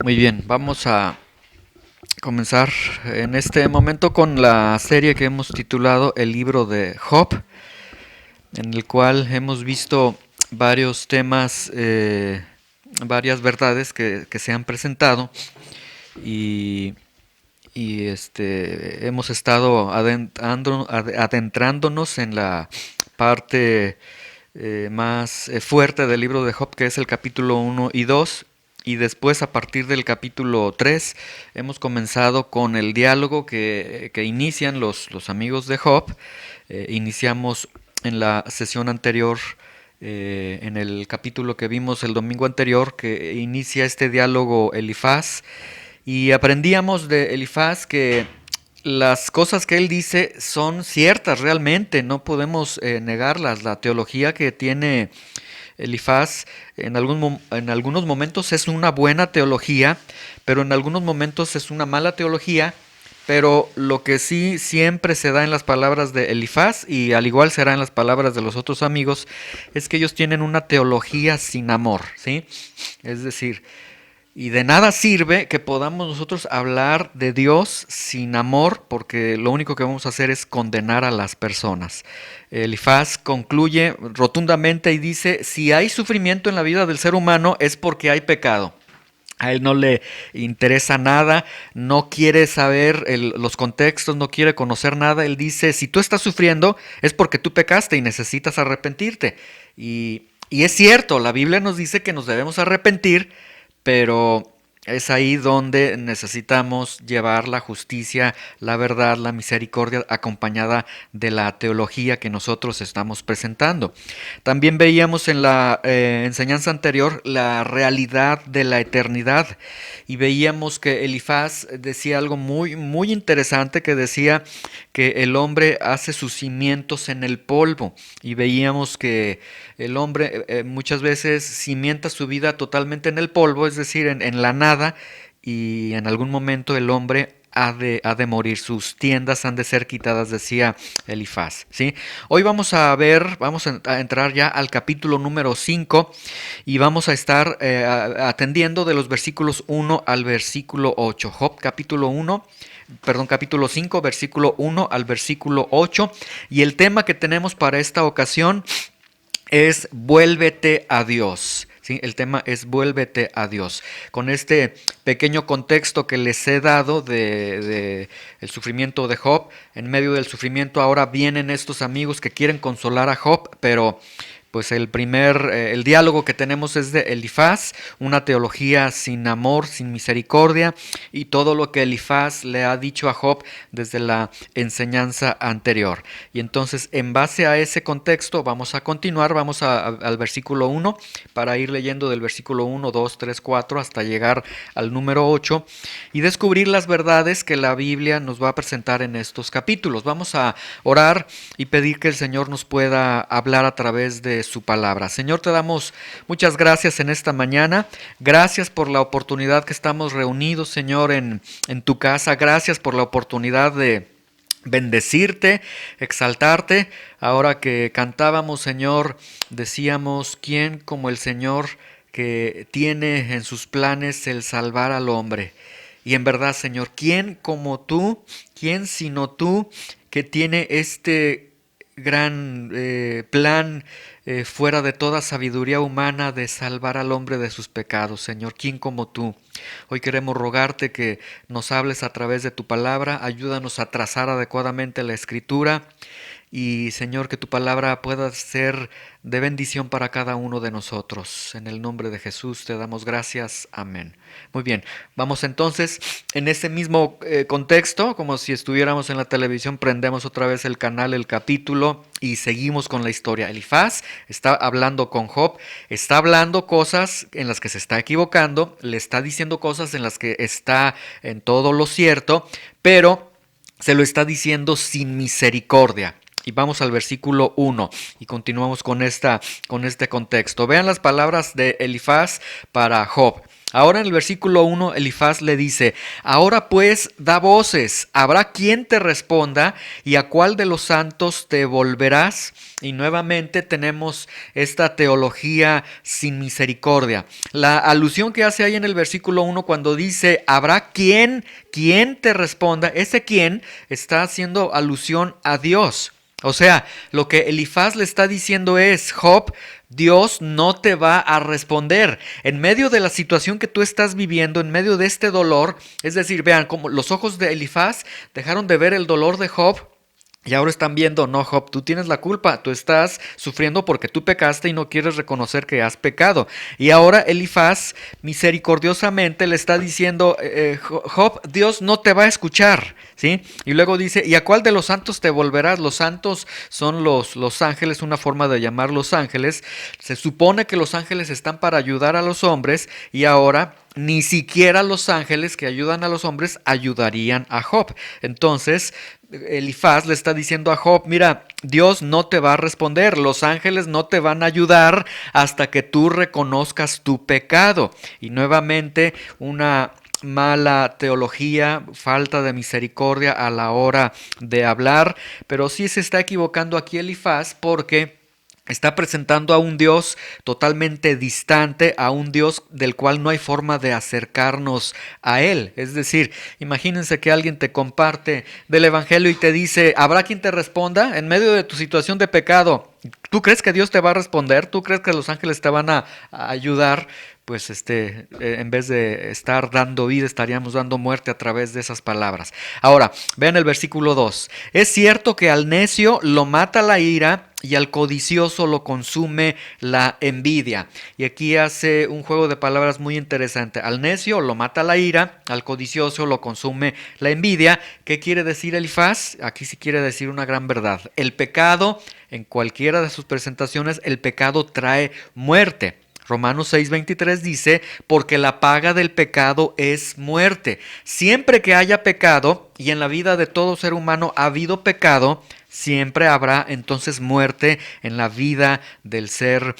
Muy bien, vamos a comenzar en este momento con la serie que hemos titulado El libro de Job, en el cual hemos visto varios temas, varias verdades que se han presentado y, hemos estado adentrándonos en la parte más fuerte del libro de Job, que es el capítulo 1 y 2. Y después, a partir del capítulo 3, hemos comenzado con el diálogo que inician los amigos de Job. Iniciamos en la sesión anterior, en el capítulo que vimos el domingo anterior, que inicia este diálogo Elifaz. Y aprendíamos de Elifaz que las cosas que él dice son ciertas realmente, no podemos negarlas. La teología que tiene Elifaz en algunos momentos es una buena teología, pero en algunos momentos es una mala teología. Pero lo que sí siempre se da en las palabras de Elifaz, y al igual será en las palabras de los otros amigos, es que ellos tienen una teología sin amor, ¿sí? Es decir, y de nada sirve que podamos nosotros hablar de Dios sin amor, porque lo único que vamos a hacer es condenar a las personas. Elifaz concluye rotundamente y dice, si hay sufrimiento en la vida del ser humano es porque hay pecado. A él no le interesa nada, no quiere saber los contextos, no quiere conocer nada. Él dice, si tú estás sufriendo es porque tú pecaste y necesitas arrepentirte. Y es cierto, la Biblia nos dice que nos debemos arrepentir, pero es ahí donde necesitamos llevar la justicia, la verdad, la misericordia acompañada de la teología que nosotros estamos presentando. También veíamos en la enseñanza anterior la realidad de la eternidad y veíamos que Elifaz decía algo muy interesante, que decía que el hombre hace sus cimientos en el polvo, y veíamos que el hombre muchas veces cimienta su vida totalmente en el polvo, es decir, en la nada, y en algún momento el hombre ha de morir, sus tiendas han de ser quitadas, decía Elifaz, ¿sí? Hoy vamos a ver, vamos a entrar ya al capítulo número 5 y vamos a estar atendiendo de los versículos 1 al versículo 8. Job capítulo 5, versículo 1 al versículo 8, y el tema que tenemos para esta ocasión es vuélvete a Dios. ¿Sí? El tema es vuélvete a Dios. Con este pequeño contexto que les he dado de el sufrimiento de Job, en medio del sufrimiento ahora vienen estos amigos que quieren consolar a Job, pero pues el diálogo que tenemos es de Elifaz, una teología sin amor, sin misericordia, y todo lo que Elifaz le ha dicho a Job desde la enseñanza anterior. Y entonces, en base a ese contexto, vamos a continuar, al versículo 1, para ir leyendo del versículo 1, 2, 3, 4, hasta llegar al número 8, y descubrir las verdades que la Biblia nos va a presentar en estos capítulos. Vamos a orar y pedir que el Señor nos pueda hablar a través de su palabra. Señor, te damos muchas gracias en esta mañana. Gracias por la oportunidad que estamos reunidos, Señor, en tu casa. Gracias por la oportunidad de bendecirte, exaltarte. Ahora que cantábamos, Señor, decíamos, ¿quién como el Señor que tiene en sus planes el salvar al hombre? Y en verdad, Señor, ¿quién como tú, quién sino tú, que tiene este gran plan fuera de toda sabiduría humana de salvar al hombre de sus pecados? Señor, ¿quién como tú? Hoy queremos rogarte que nos hables a través de tu palabra, ayúdanos a trazar adecuadamente la escritura, y Señor, que tu palabra pueda ser de bendición para cada uno de nosotros. En el nombre de Jesús te damos gracias. Amén. Muy bien, vamos entonces en ese mismo contexto, como si estuviéramos en la televisión, prendemos otra vez el canal, el capítulo, y seguimos con la historia. Elifaz está hablando con Job, está hablando cosas en las que se está equivocando, le está diciendo cosas en las que está en todo lo cierto, pero se lo está diciendo sin misericordia. Y vamos al versículo 1 y continuamos con este contexto. Vean las palabras de Elifaz para Job. Ahora en el versículo 1 Elifaz le dice: ahora pues da voces, ¿habrá quien te responda? ¿Y a cuál de los santos te volverás? Y nuevamente tenemos esta teología sin misericordia. La alusión que hace ahí en el versículo 1 cuando dice ¿habrá quien te responda? Ese quien está haciendo alusión a Dios. O sea, lo que Elifaz le está diciendo es: Job, Dios no te va a responder. En medio de la situación que tú estás viviendo, en medio de este dolor, es decir, vean, como los ojos de Elifaz dejaron de ver el dolor de Job. Y ahora están viendo: no, Job, tú tienes la culpa, tú estás sufriendo porque tú pecaste y no quieres reconocer que has pecado. Y ahora Elifaz misericordiosamente le está diciendo: Job, Dios no te va a escuchar, ¿sí? Y luego dice: ¿y a cuál de los santos te volverás? Los santos son los ángeles, una forma de llamar los ángeles. Se supone que los ángeles están para ayudar a los hombres y ahora ni siquiera los ángeles que ayudan a los hombres ayudarían a Job. Entonces Elifaz le está diciendo a Job: mira, Dios no te va a responder, los ángeles no te van a ayudar hasta que tú reconozcas tu pecado. Y nuevamente una mala teología, falta de misericordia a la hora de hablar, pero sí se está equivocando aquí Elifaz porque está presentando a un Dios totalmente distante, a un Dios del cual no hay forma de acercarnos a Él. Es decir, imagínense que alguien te comparte del Evangelio y te dice: ¿habrá quien te responda en medio de tu situación de pecado? ¿Tú crees que Dios te va a responder? ¿Tú crees que los ángeles te van a ayudar? Pues en vez de estar dando vida, estaríamos dando muerte a través de esas palabras. Ahora, vean el versículo 2. Es cierto que al necio lo mata la ira y al codicioso lo consume la envidia. Y aquí hace un juego de palabras muy interesante. Al necio lo mata la ira, al codicioso lo consume la envidia. ¿Qué quiere decir Elifaz? Aquí sí quiere decir una gran verdad. El pecado, en cualquiera de sus presentaciones, el pecado trae muerte. Romanos 6:23 dice: porque la paga del pecado es muerte. Siempre que haya pecado, y en la vida de todo ser humano ha habido pecado, siempre habrá entonces muerte en la vida del ser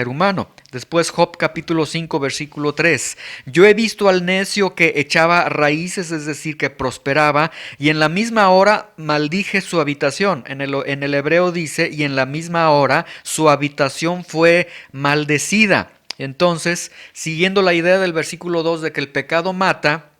humano. Después Job capítulo 5 versículo 3. Yo he visto al necio que echaba raíces, es decir, que prosperaba, y en la misma hora maldije su habitación. En el hebreo dice: y en la misma hora su habitación fue maldecida. Entonces, siguiendo la idea del versículo 2 de que el pecado mata,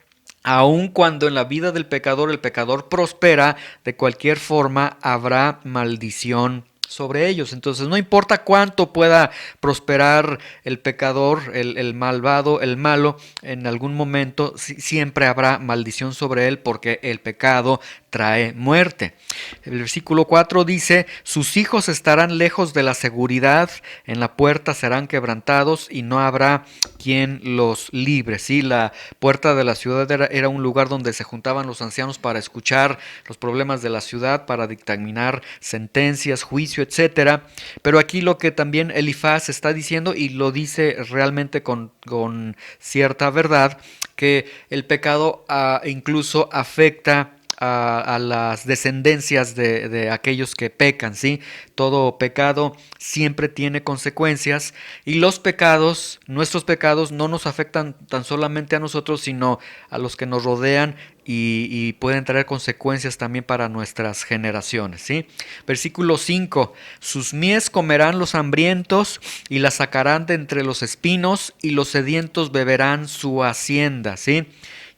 aun cuando en la vida del pecador el pecador prospera, de cualquier forma habrá maldición sobre ellos. Entonces no importa cuánto pueda prosperar el pecador, el malvado, el malo, en algún momento siempre habrá maldición sobre él porque el pecado trae muerte. El versículo 4 dice: sus hijos estarán lejos de la seguridad, en la puerta serán quebrantados y no habrá quien los libre. Sí, la puerta de la ciudad era un lugar donde se juntaban los ancianos para escuchar los problemas de la ciudad, para dictaminar sentencias, juicio, etcétera. Pero aquí lo que también Elifaz está diciendo, y lo dice realmente con cierta verdad, que el pecado incluso afecta a las descendencias de aquellos que pecan, ¿sí? Todo pecado siempre tiene consecuencias y los pecados, nuestros pecados, no nos afectan tan solamente a nosotros, sino a los que nos rodean y pueden traer consecuencias también para nuestras generaciones, ¿sí? Versículo 5, sus mies comerán los hambrientos y las sacarán de entre los espinos y los sedientos beberán su hacienda, ¿sí?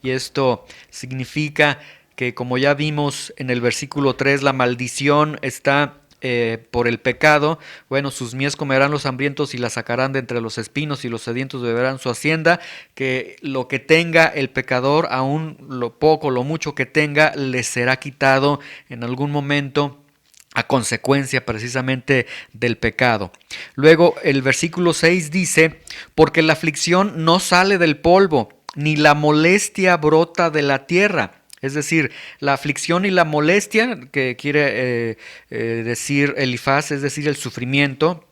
Y esto significa que, como ya vimos en el versículo 3, la maldición está por el pecado. Bueno, sus mies comerán los hambrientos y las sacarán de entre los espinos y los sedientos beberán su hacienda. Que lo que tenga el pecador, aún lo poco, lo mucho que tenga, le será quitado en algún momento a consecuencia precisamente del pecado. Luego el versículo 6 dice: porque la aflicción no sale del polvo, ni la molestia brota de la tierra. Es decir, la aflicción y la molestia, que quiere decir Elifaz, es decir, el sufrimiento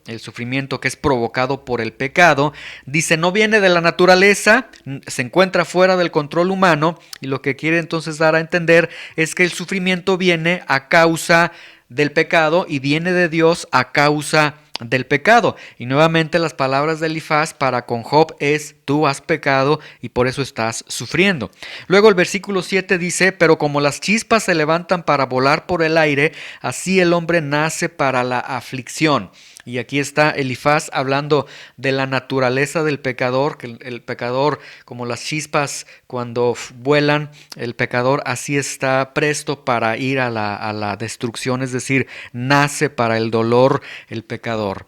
que es provocado por el pecado, dice, no viene de la naturaleza, se encuentra fuera del control humano, y lo que quiere entonces dar a entender es que el sufrimiento viene a causa del pecado y viene de Dios a causa del pecado. Y nuevamente las palabras de Elifaz para con Job es: tú has pecado y por eso estás sufriendo. Luego el versículo 7 dice: pero como las chispas se levantan para volar por el aire, así el hombre nace para la aflicción. Y aquí está Elifaz hablando de la naturaleza del pecador, que el pecador, como las chispas cuando vuelan, el pecador así está presto para ir a la destrucción, es decir, nace para el dolor el pecador.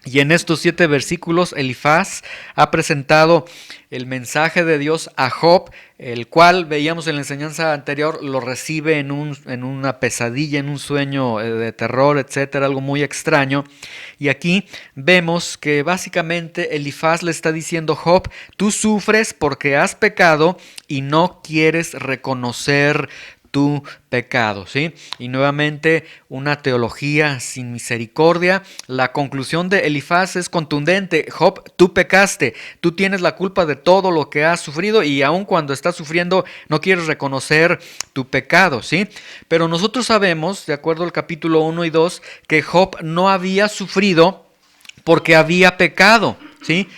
Y en estos 7 versículos Elifaz ha presentado el mensaje de Dios a Job, el cual veíamos en la enseñanza anterior, lo recibe en una pesadilla, en un sueño de terror, etcétera, algo muy extraño. Y aquí vemos que básicamente Elifaz le está diciendo: Job, tú sufres porque has pecado y no quieres reconocer tu pecado, ¿sí? Y nuevamente una teología sin misericordia. La conclusión de Elifaz es contundente: Job, tú pecaste, tú tienes la culpa de todo lo que has sufrido y aun cuando estás sufriendo no quieres reconocer tu pecado, ¿sí? Pero nosotros sabemos, de acuerdo al capítulo 1 y 2, que Job no había sufrido porque había pecado, ¿sí?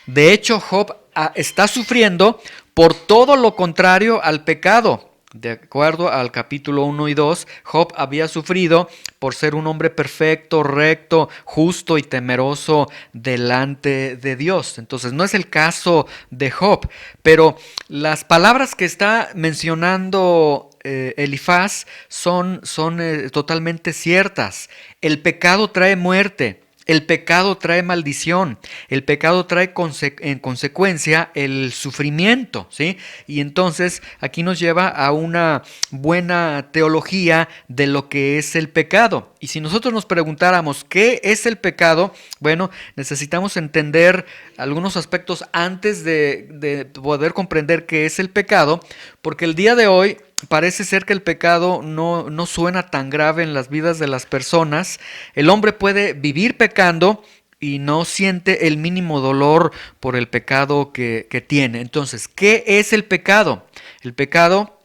De hecho, Job está sufriendo por todo lo contrario al pecado. De acuerdo al capítulo 1 y 2, Job había sufrido por ser un hombre perfecto, recto, justo y temeroso delante de Dios. Entonces no es el caso de Job, pero las palabras que está mencionando Elifaz son totalmente ciertas. El pecado trae muerte. El pecado trae maldición, el pecado trae en consecuencia el sufrimiento, ¿sí? Y entonces aquí nos lleva a una buena teología de lo que es el pecado. Y si nosotros nos preguntáramos ¿qué es el pecado? Bueno, necesitamos entender algunos aspectos antes de poder comprender qué es el pecado, porque el día de hoy parece ser que el pecado no suena tan grave en las vidas de las personas. El hombre puede vivir pecando y no siente el mínimo dolor por el pecado que tiene. Entonces, ¿qué es el pecado? El pecado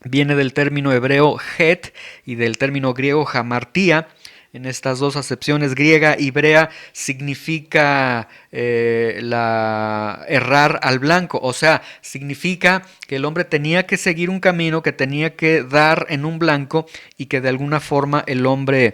viene del término hebreo het y del término griego hamartía. En estas dos acepciones, griega y hebrea, significa errar al blanco. O sea, significa que el hombre tenía que seguir un camino, que tenía que dar en un blanco y que de alguna forma el hombre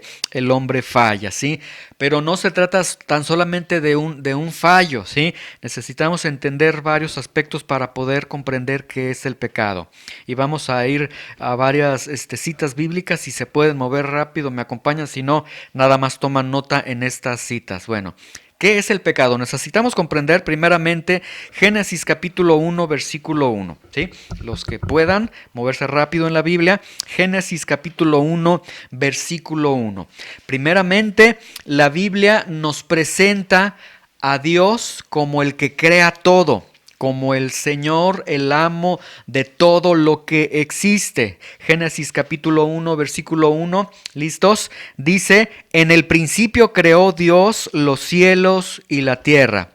falla, ¿sí? Pero no se trata tan solamente de un fallo, ¿sí? Necesitamos entender varios aspectos para poder comprender qué es el pecado. Y vamos a ir a varias citas bíblicas. Si se pueden mover rápido, me acompañan. Si no, nada más toman nota en estas citas. Bueno, ¿qué es el pecado? Necesitamos comprender primeramente Génesis capítulo 1, versículo 1, ¿sí? Los que puedan moverse rápido en la Biblia, Génesis capítulo 1, versículo 1. Primeramente, la Biblia nos presenta a Dios como el que crea todo, como el Señor, el amo de todo lo que existe. Génesis capítulo 1, versículo 1, ¿listos? Dice: en el principio creó Dios los cielos y la tierra.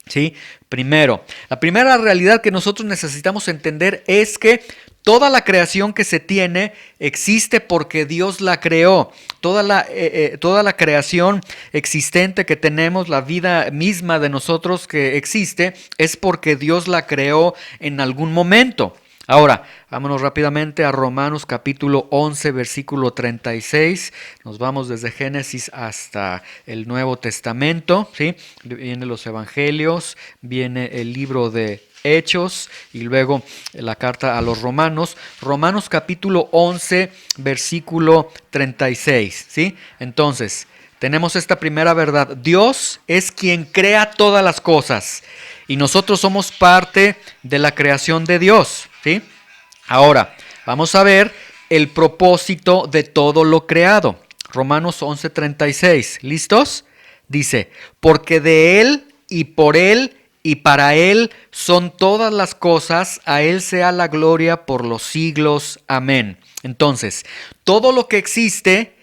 ¿Sí? Primero, la primera realidad que nosotros necesitamos entender es que toda la creación que se tiene existe porque Dios la creó. Toda la creación existente que tenemos, la vida misma de nosotros que existe, es porque Dios la creó en algún momento. Ahora, vámonos rápidamente a Romanos capítulo 11, versículo 36. Nos vamos desde Génesis hasta el Nuevo Testamento, ¿sí? Vienen los Evangelios, viene el libro de Hechos y luego la carta a los Romanos. Romanos capítulo 11, versículo 36, ¿sí? Entonces, tenemos esta primera verdad. Dios es quien crea todas las cosas y nosotros somos parte de la creación de Dios, ¿sí? Ahora, vamos a ver el propósito de todo lo creado. Romanos 11:36, ¿listos? Dice: porque de Él y por Él y para Él son todas las cosas, a Él sea la gloria por los siglos. Amén. Entonces, todo lo que existe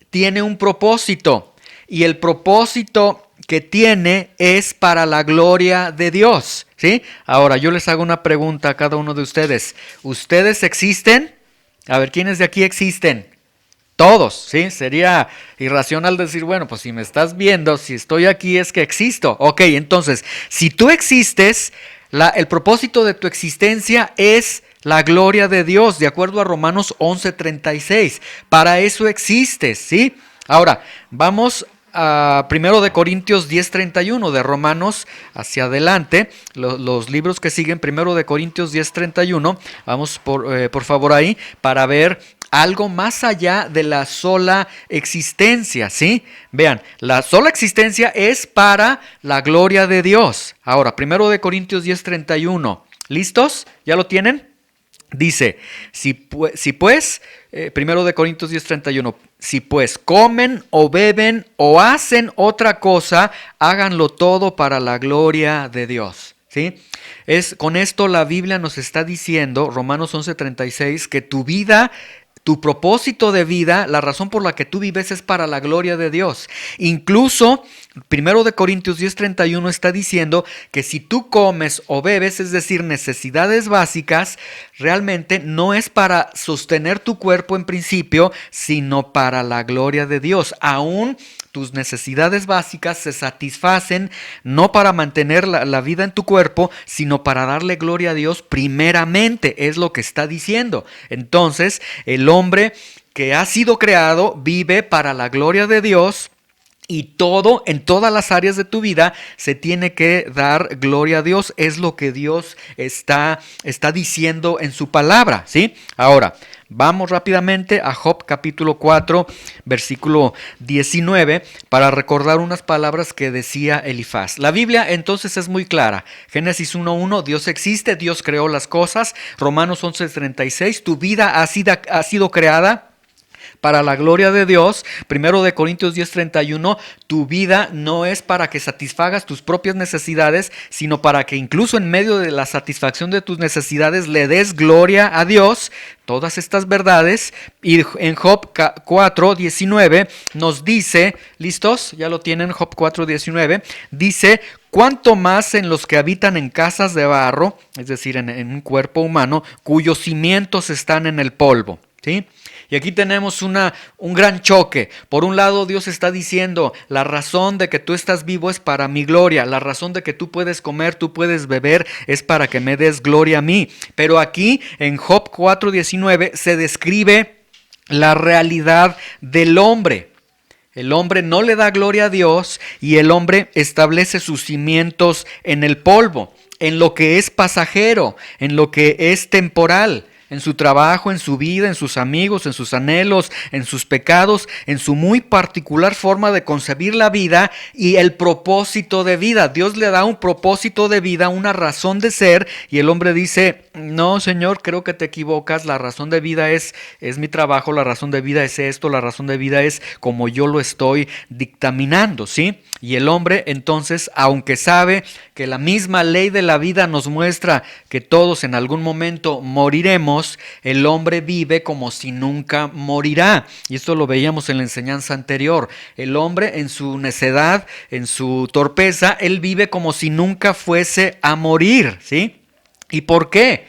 tiene un propósito y el propósito que tiene es para la gloria de Dios, ¿sí? Ahora, yo les hago una pregunta a cada uno de ustedes. ¿Ustedes existen? A ver, ¿quiénes de aquí existen? Todos, ¿sí? Sería irracional decir, bueno, pues si me estás viendo, si estoy aquí es que existo. Ok, entonces, si tú existes, el propósito de tu existencia es la gloria de Dios, de acuerdo a Romanos 11:36. Para eso existes, ¿sí? Ahora, vamos a 1 de Corintios 10:31, de Romanos hacia adelante, los libros que siguen, 1 de Corintios 10:31, vamos por favor ahí, para ver algo más allá de la sola existencia, ¿sí? Vean, la sola existencia es para la gloria de Dios. Ahora, 1 de Corintios 10:31, ¿listos? ¿Ya lo tienen? Dice, si pues, 1 de Corintios 10:31, si pues comen o beben o hacen otra cosa, háganlo todo para la gloria de Dios. ¿Sí? Con esto la Biblia nos está diciendo, Romanos 11:36, que tu vida, tu propósito de vida, la razón por la que tú vives es para la gloria de Dios. Incluso 1 de Corintios 10:31 está diciendo que si tú comes o bebes, es decir, necesidades básicas, realmente no es para sostener tu cuerpo en principio, sino para la gloria de Dios. Aún tus necesidades básicas se satisfacen no para mantener la vida en tu cuerpo, sino para darle gloria a Dios primeramente, es lo que está diciendo. Entonces, el hombre que ha sido creado vive para la gloria de Dios. Y todo, en todas las áreas de tu vida, se tiene que dar gloria a Dios. Es lo que Dios está diciendo en su palabra, ¿sí? Ahora, vamos rápidamente a Job capítulo 4, versículo 19, para recordar unas palabras que decía Elifaz. La Biblia entonces es muy clara. Génesis 1:1, Dios existe, Dios creó las cosas. Romanos 11:36, tu vida ha sido creada para la gloria de Dios. 1 de Corintios 10:31, tu vida no es para que satisfagas tus propias necesidades, sino para que incluso en medio de la satisfacción de tus necesidades le des gloria a Dios. Todas estas verdades. Y en Job 4:19 nos dice, ¿listos? Ya lo tienen, Job 4:19, dice, cuánto más en los que habitan en casas de barro, es decir, en un cuerpo humano, cuyos cimientos están en el polvo, ¿sí? Y aquí tenemos un gran choque. Por un lado, Dios está diciendo, la razón de que tú estás vivo es para mi gloria. La razón de que tú puedes comer, tú puedes beber, es para que me des gloria a mí. Pero aquí, en Job 4:19, se describe la realidad del hombre. El hombre no le da gloria a Dios y el hombre establece sus cimientos en el polvo, en lo que es pasajero, en lo que es temporal. En su trabajo, en su vida, en sus amigos, en sus anhelos, en sus pecados, en su muy particular forma de concebir la vida y el propósito de vida. Dios le da un propósito de vida, una razón de ser, y el hombre dice, no, Señor, creo que te equivocas, la razón de vida es mi trabajo, la razón de vida es esto, la razón de vida es como yo lo estoy dictaminando, ¿sí? Y el hombre entonces, aunque sabe que la misma ley de la vida nos muestra que todos en algún momento moriremos, el hombre vive como si nunca morirá. Y esto lo veíamos en la enseñanza anterior. El hombre en su necedad, en su torpeza, él vive como si nunca fuese a morir, ¿sí? ¿Y por qué?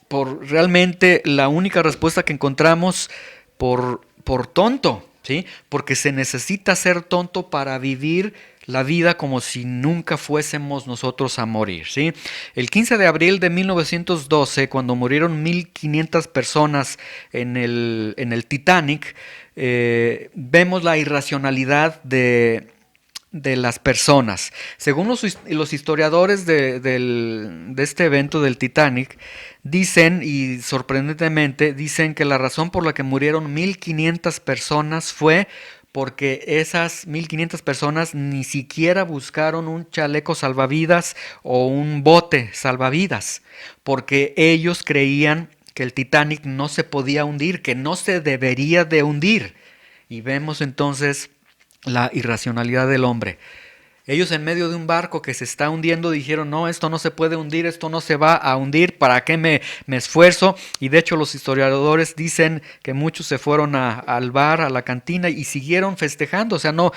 Por realmente la única respuesta que encontramos por tonto, ¿sí? Porque se necesita ser tonto para vivir la vida como si nunca fuésemos nosotros a morir, ¿sí? El 15 de abril de 1912, cuando murieron 1,500 personas en el Titanic, vemos la irracionalidad de las personas. Según los historiadores de este evento del Titanic, dicen, y sorprendentemente, dicen que la razón por la que murieron 1,500 personas fue porque esas 1,500 personas ni siquiera buscaron un chaleco salvavidas o un bote salvavidas, porque ellos creían que el Titanic no se podía hundir, que no se debería de hundir. Y vemos entonces la irracionalidad del hombre. Ellos en medio de un barco que se está hundiendo dijeron, no, esto no se puede hundir, esto no se va a hundir, ¿para qué me esfuerzo? Y de hecho los historiadores dicen que muchos se fueron al bar, a la cantina y siguieron festejando, o sea, no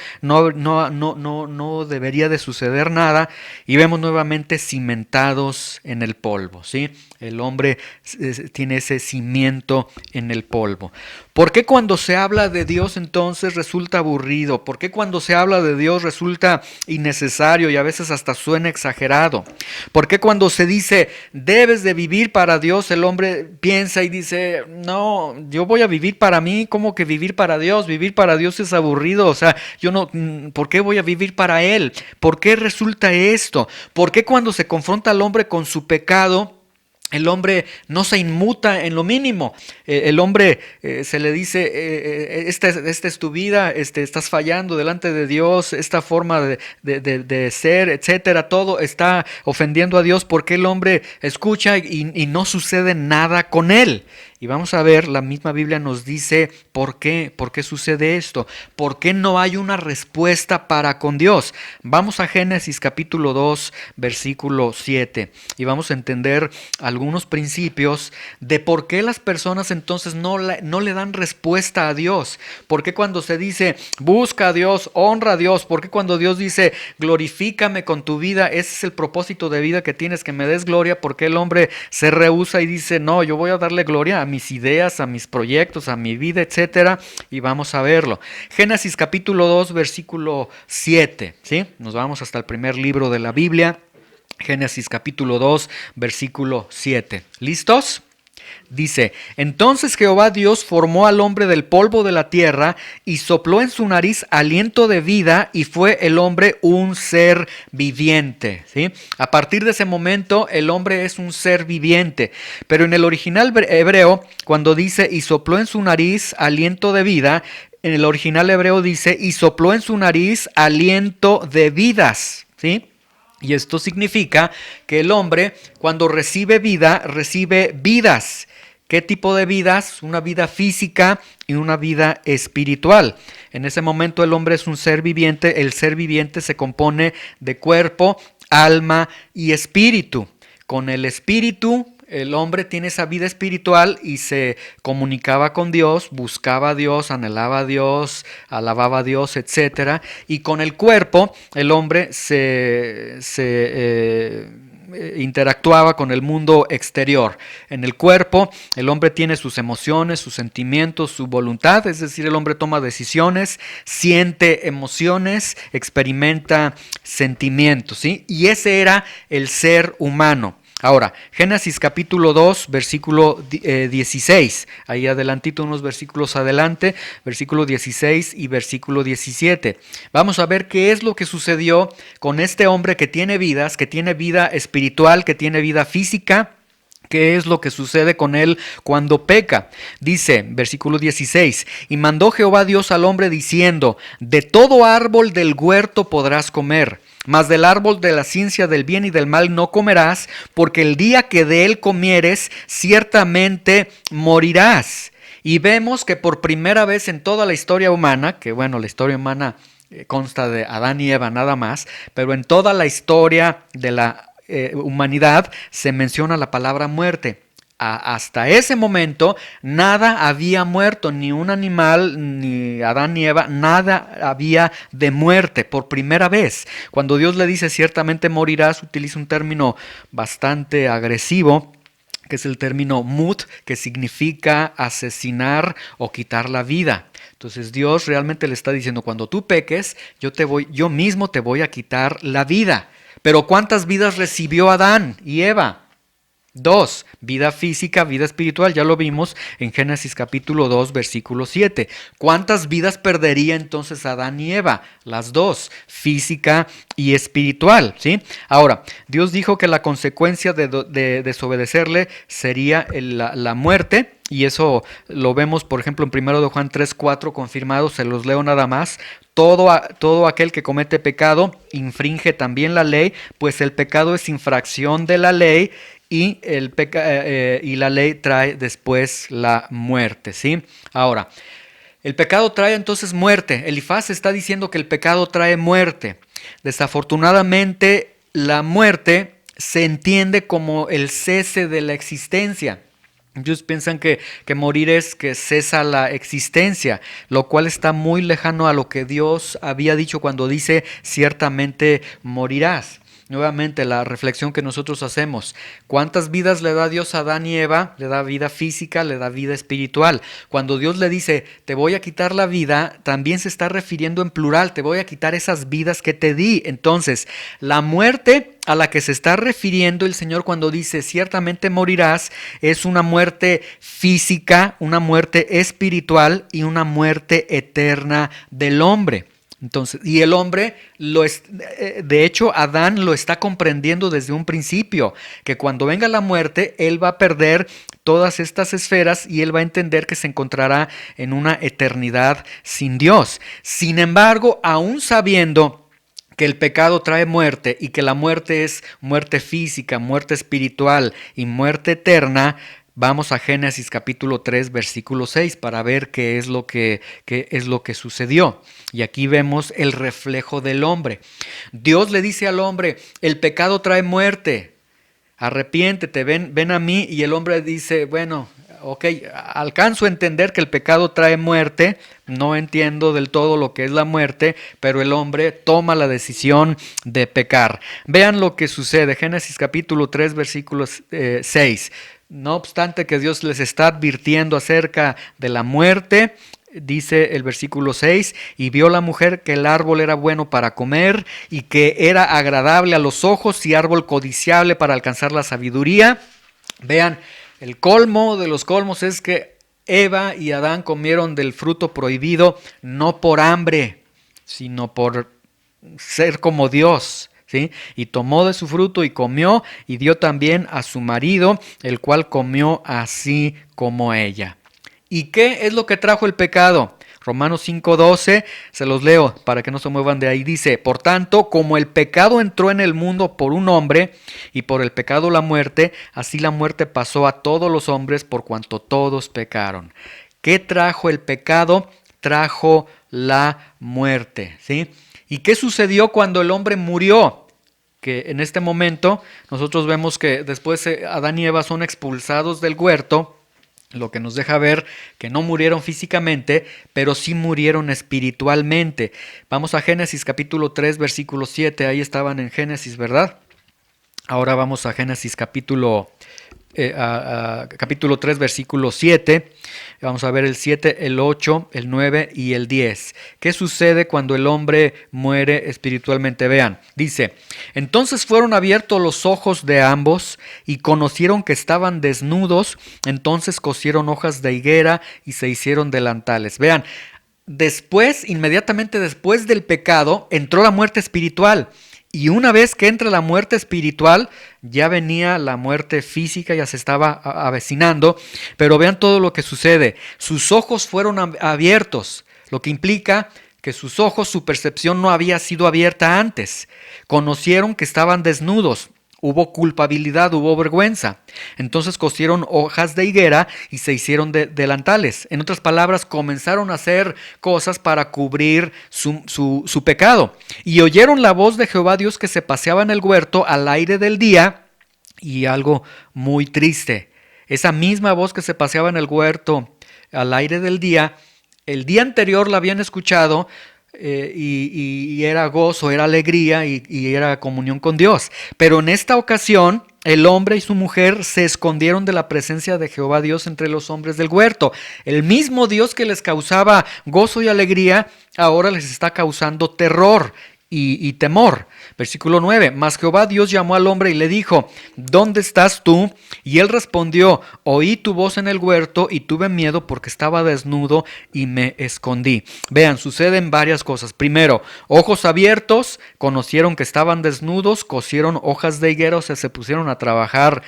debería de suceder nada y vemos nuevamente cimentados en el polvo, ¿sí? El hombre tiene ese cimiento en el polvo. ¿Por qué cuando se habla de Dios entonces resulta aburrido? ¿Por qué cuando se habla de Dios resulta innecesario y a veces hasta suena exagerado? ¿Por qué cuando se dice debes de vivir para Dios el hombre piensa y dice no, yo voy a vivir para mí? ¿Cómo que vivir para Dios? Vivir para Dios es aburrido, o sea, yo no, ¿por qué voy a vivir para Él? ¿Por qué resulta esto? ¿Por qué cuando se confronta al hombre con su pecado el hombre no se inmuta en lo mínimo? El hombre se le dice, esta es tu vida, estás fallando delante de Dios, esta forma de ser, etcétera, todo está ofendiendo a Dios. ¿Por qué el hombre escucha y no sucede nada con él? Y vamos a ver, la misma Biblia nos dice por qué sucede esto, por qué no hay una respuesta para con Dios. Vamos a Génesis capítulo 2, versículo 7, y vamos a entender algunos principios de por qué las personas entonces no le dan respuesta a Dios. ¿Por qué cuando se dice busca a Dios, honra a Dios? ¿Por qué cuando Dios dice glorifícame con tu vida? Ese es el propósito de vida que tienes, que me des gloria. ¿Por qué el hombre se rehúsa y dice no, yo voy a darle gloria a mis ideas, a mis proyectos, a mi vida, etcétera? Y vamos a verlo. Génesis capítulo 2, versículo 7, ¿sí? Nos vamos hasta el primer libro de la Biblia. Génesis capítulo 2, versículo 7. ¿Listos? Dice, entonces Jehová Dios formó al hombre del polvo de la tierra y sopló en su nariz aliento de vida y fue el hombre un ser viviente, ¿sí? A partir de ese momento el hombre es un ser viviente, pero en el original hebreo cuando dice y sopló en su nariz aliento de vida, en el original hebreo dice y sopló en su nariz aliento de vidas, ¿sí? Y esto significa que el hombre cuando recibe vida, recibe vidas. ¿Qué tipo de vidas? Una vida física y una vida espiritual. En ese momento el hombre es un ser viviente. El ser viviente se compone de cuerpo, alma y espíritu. Con el espíritu el hombre tiene esa vida espiritual y se comunicaba con Dios, buscaba a Dios, anhelaba a Dios, alababa a Dios, etc. Y con el cuerpo el hombre interactuaba con el mundo exterior. En el cuerpo el hombre tiene sus emociones, sus sentimientos, su voluntad, es decir, el hombre toma decisiones, siente emociones, experimenta sentimientos, ¿sí? Y ese era el ser humano. Ahora, Génesis capítulo 2, versículo 16, ahí adelantito, unos versículos adelante, versículo 16 y versículo 17. Vamos a ver qué es lo que sucedió con este hombre que tiene vidas, que tiene vida espiritual, que tiene vida física. ¿Qué es lo que sucede con él cuando peca? Dice, versículo 16, y mandó Jehová Dios al hombre diciendo, de todo árbol del huerto podrás comer, mas del árbol de la ciencia del bien y del mal no comerás, porque el día que de él comieres, ciertamente morirás. Y vemos que por primera vez en toda la historia humana, que bueno, la historia humana consta de Adán y Eva nada más, pero en toda la historia de la humanidad se menciona la palabra muerte. Hasta ese momento nada había muerto, ni un animal, ni Adán ni Eva, nada había de muerte por primera vez. Cuando Dios le dice ciertamente morirás, utiliza un término bastante agresivo, que es el término mut, que significa asesinar o quitar la vida. Entonces Dios realmente le está diciendo, cuando tú peques, yo mismo te voy a quitar la vida. Pero ¿cuántas vidas recibió Adán y Eva? 2, vida física, vida espiritual, ya lo vimos en Génesis capítulo 2, versículo 7. ¿Cuántas vidas perdería entonces Adán y Eva? Las 2, física y espiritual, ¿sí? Ahora, Dios dijo que la consecuencia de desobedecerle sería la muerte. Y eso lo vemos, por ejemplo, en 1 de Juan 3:4 confirmado, se los leo nada más. Todo aquel que comete pecado infringe también la ley, pues el pecado es infracción de la ley y la ley trae después la muerte, ¿sí? Ahora, El pecado trae entonces muerte. Elifaz está diciendo que el pecado trae muerte. Desafortunadamente, la muerte se entiende como el cese de la existencia. Ellos piensan que morir es que cesa la existencia, lo cual está muy lejano a lo que Dios había dicho cuando dice ciertamente morirás. Nuevamente la reflexión que nosotros hacemos: ¿cuántas vidas le da Dios a Adán y Eva? Le da vida física, le da vida espiritual. Cuando Dios le dice te voy a quitar la vida, también se está refiriendo en plural: te voy a quitar esas vidas que te di. Entonces, la muerte a la que se está refiriendo el Señor cuando dice ciertamente morirás es una muerte física, una muerte espiritual y una muerte eterna del hombre. Entonces, y el hombre, de hecho, Adán lo está comprendiendo desde un principio, que cuando venga la muerte, él va a perder todas estas esferas y él va a entender que se encontrará en una eternidad sin Dios. Sin embargo, aún sabiendo que el pecado trae muerte y que la muerte es muerte física, muerte espiritual y muerte eterna, vamos a Génesis capítulo 3, versículo 6 para ver qué es lo que sucedió. Y aquí vemos el reflejo del hombre. Dios le dice al hombre: el pecado trae muerte, arrepiéntete, ven a mí. Y el hombre dice: bueno, ok, alcanzo a entender que el pecado trae muerte, no entiendo del todo lo que es la muerte, pero el hombre toma la decisión de pecar. Vean lo que sucede, Génesis capítulo 3, versículo 6. No obstante que Dios les está advirtiendo acerca de la muerte, dice el versículo 6, y vio la mujer que el árbol era bueno para comer y que era agradable a los ojos y árbol codiciable para alcanzar la sabiduría. Vean, el colmo de los colmos es que Eva y Adán comieron del fruto prohibido no por hambre, sino por ser como Dios. ¿Sí? Y tomó de su fruto y comió, y dio también a su marido, el cual comió así como ella. ¿Y qué es lo que trajo el pecado? Romanos 5:12, se los leo para que no se muevan de ahí. Dice: por tanto, como el pecado entró en el mundo por un hombre, y por el pecado la muerte, así la muerte pasó a todos los hombres por cuanto todos pecaron. ¿Qué trajo el pecado? Trajo la muerte, ¿sí? ¿Y qué sucedió cuando el hombre murió? Que en este momento nosotros vemos que después Adán y Eva son expulsados del huerto, lo que nos deja ver que no murieron físicamente, pero sí murieron espiritualmente. Vamos a Génesis capítulo 3, versículo 7, ahí estaban en Génesis, ¿verdad? Ahora vamos a Génesis capítulo 3, versículo 7. Vamos a ver el 7, el 8, el 9 y el 10. ¿Qué sucede cuando el hombre muere espiritualmente? Vean, dice: entonces fueron abiertos los ojos de ambos y conocieron que estaban desnudos, entonces cosieron hojas de higuera y se hicieron delantales. Vean, inmediatamente después del pecado, entró la muerte espiritual. Y una vez que entra la muerte espiritual, ya venía la muerte física, ya se estaba avecinando. Pero vean todo lo que sucede. Sus ojos fueron abiertos, lo que implica que sus ojos, su percepción no había sido abierta antes. Conocieron que estaban desnudos. Hubo culpabilidad, hubo vergüenza. Entonces cosieron hojas de higuera y se hicieron delantales. En otras palabras, comenzaron a hacer cosas para cubrir su pecado. Y oyeron la voz de Jehová Dios que se paseaba en el huerto al aire del día. Y algo muy triste: esa misma voz que se paseaba en el huerto al aire del día, el día anterior la habían escuchado. Y era gozo, era alegría y era comunión con Dios. Pero en esta ocasión el hombre y su mujer se escondieron de la presencia de Jehová Dios entre los hombres del huerto. El mismo Dios que les causaba gozo y alegría ahora les está causando terror y temor. Versículo 9, mas Jehová Dios llamó al hombre y le dijo: ¿dónde estás tú? Y él respondió: oí tu voz en el huerto y tuve miedo porque estaba desnudo y me escondí. Vean, suceden varias cosas. Primero, ojos abiertos, conocieron que estaban desnudos, cosieron hojas de higuera, o sea, se pusieron a trabajar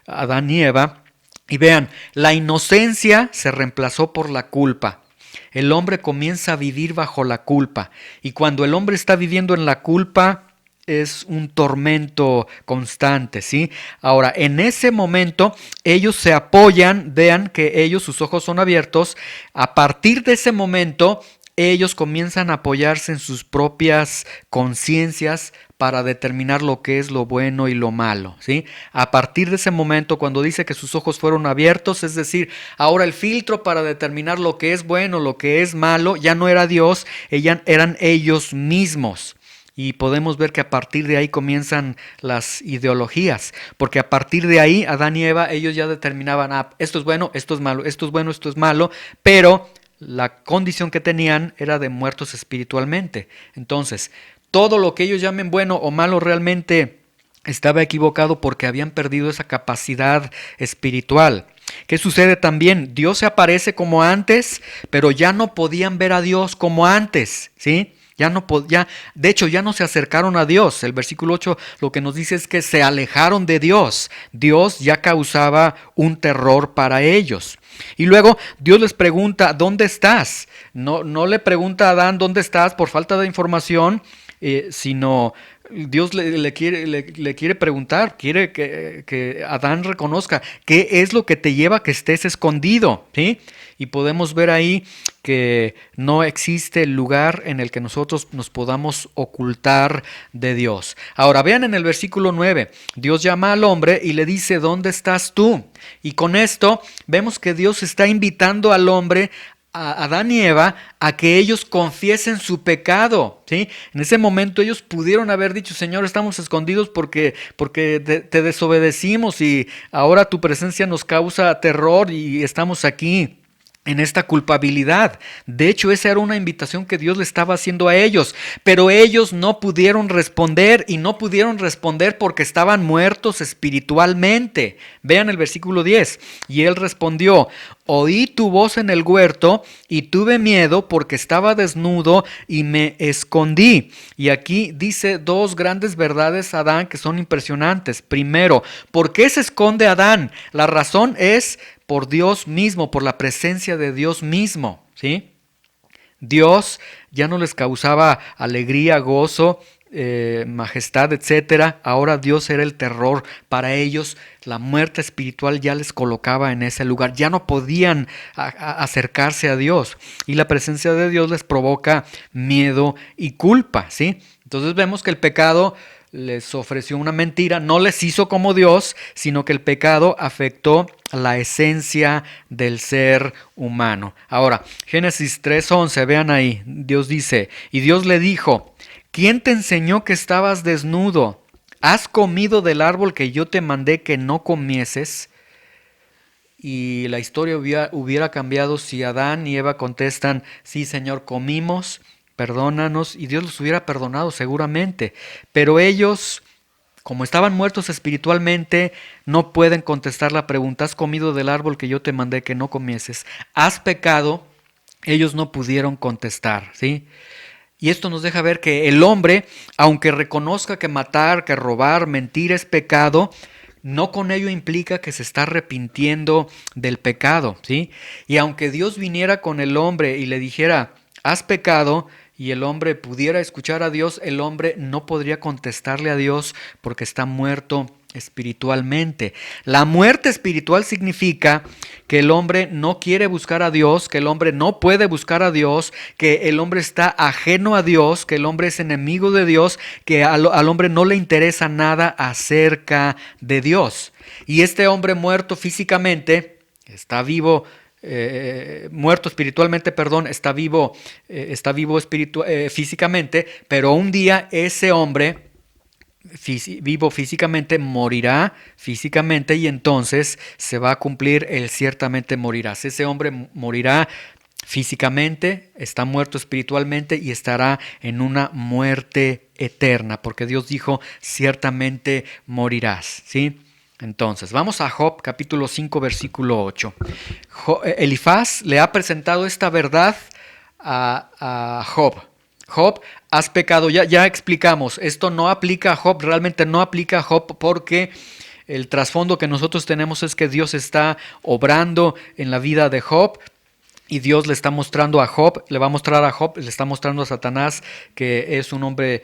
Adán y Eva. Y vean, la inocencia se reemplazó por la culpa. El hombre comienza a vivir bajo la culpa, y cuando el hombre está viviendo en la culpa, es un tormento constante, ¿sí? Ahora, en ese momento, ellos se apoyan, vean que ellos, sus ojos son abiertos. A partir de ese momento, ellos comienzan a apoyarse en sus propias conciencias para determinar lo que es lo bueno y lo malo, ¿sí? A partir de ese momento, cuando dice que sus ojos fueron abiertos, es decir, ahora el filtro para determinar lo que es bueno, lo que es malo, ya no era Dios, eran ellos mismos. Y podemos ver que a partir de ahí comienzan las ideologías, porque a partir de ahí, Adán y Eva, ellos ya determinaban, esto es bueno, esto es malo, esto es bueno, esto es malo, pero la condición que tenían era de muertos espiritualmente. Entonces, todo lo que ellos llamen bueno o malo realmente estaba equivocado porque habían perdido esa capacidad espiritual. ¿Qué sucede también? Dios se aparece como antes, pero ya no podían ver a Dios como antes, ¿sí? De hecho, ya no se acercaron a Dios. El versículo 8 lo que nos dice es que se alejaron de Dios. Dios ya causaba un terror para ellos. Y luego Dios les pregunta, ¿dónde estás? No le pregunta a Adán, ¿dónde estás? Por falta de información, sino Dios le quiere preguntar, quiere que Adán reconozca qué es lo que te lleva a que estés escondido, ¿sí? Y podemos ver ahí que no existe lugar en el que nosotros nos podamos ocultar de Dios. Ahora vean en el versículo 9, Dios llama al hombre y le dice, ¿dónde estás tú? Y con esto vemos que Dios está invitando al hombre, a Adán y Eva, a que ellos confiesen su pecado, ¿sí? En ese momento ellos pudieron haber dicho, Señor, estamos escondidos porque te desobedecimos y ahora tu presencia nos causa terror y estamos aquí en esta culpabilidad. De hecho, esa era una invitación que Dios le estaba haciendo a ellos, pero ellos no pudieron responder, y no pudieron responder porque estaban muertos espiritualmente. Vean el versículo 10. Y él respondió, oí tu voz en el huerto y tuve miedo porque estaba desnudo y me escondí. Y aquí dice dos grandes verdades Adán que son impresionantes. Primero, ¿por qué se esconde Adán? La razón es por Dios mismo, por la presencia de Dios mismo, ¿sí? Dios ya no les causaba alegría, gozo, majestad, etcétera. Ahora Dios era el terror para ellos. La muerte espiritual ya les colocaba en ese lugar. Ya no podían acercarse a Dios. Y la presencia de Dios les provoca miedo y culpa, ¿sí? Entonces vemos que el pecado les ofreció una mentira, no les hizo como Dios, sino que el pecado afectó la esencia del ser humano. Ahora, Génesis 3:11, vean ahí, Dios dice, y Dios le dijo, ¿quién te enseñó que estabas desnudo? ¿Has comido del árbol que yo te mandé que no comieses? Y la historia hubiera cambiado si Adán y Eva contestan, sí, Señor, comimos, perdónanos, y Dios los hubiera perdonado seguramente. Pero ellos, como estaban muertos espiritualmente, no pueden contestar la pregunta, ¿has comido del árbol que yo te mandé que no comieses? ¿Has pecado? Ellos no pudieron contestar, ¿sí? Y esto nos deja ver que el hombre, aunque reconozca que matar, que robar, mentir es pecado, no con ello implica que se está arrepintiendo del pecado, ¿sí? Y aunque Dios viniera con el hombre y le dijera, has pecado, y el hombre pudiera escuchar a Dios, el hombre no podría contestarle a Dios porque está muerto espiritualmente. La muerte espiritual significa que el hombre no quiere buscar a Dios, que el hombre no puede buscar a Dios, que el hombre está ajeno a Dios, que el hombre es enemigo de Dios, que al hombre no le interesa nada acerca de Dios. Y este hombre muerto físicamente está vivo, muerto espiritualmente, perdón, está vivo físicamente, pero un día ese hombre vivo físicamente morirá físicamente y entonces se va a cumplir el ciertamente morirás. Ese hombre morirá físicamente, está muerto espiritualmente y estará en una muerte eterna, porque Dios dijo, ciertamente morirás, ¿sí? Entonces, vamos a Job capítulo 5 versículo 8. Elifaz le ha presentado esta verdad a Job. Job, has pecado. Ya explicamos, esto no aplica a Job, realmente no aplica a Job porque el trasfondo que nosotros tenemos es que Dios está obrando en la vida de Job. Y Dios le está mostrando a Job, le va a mostrar a Job, le está mostrando a Satanás que es un hombre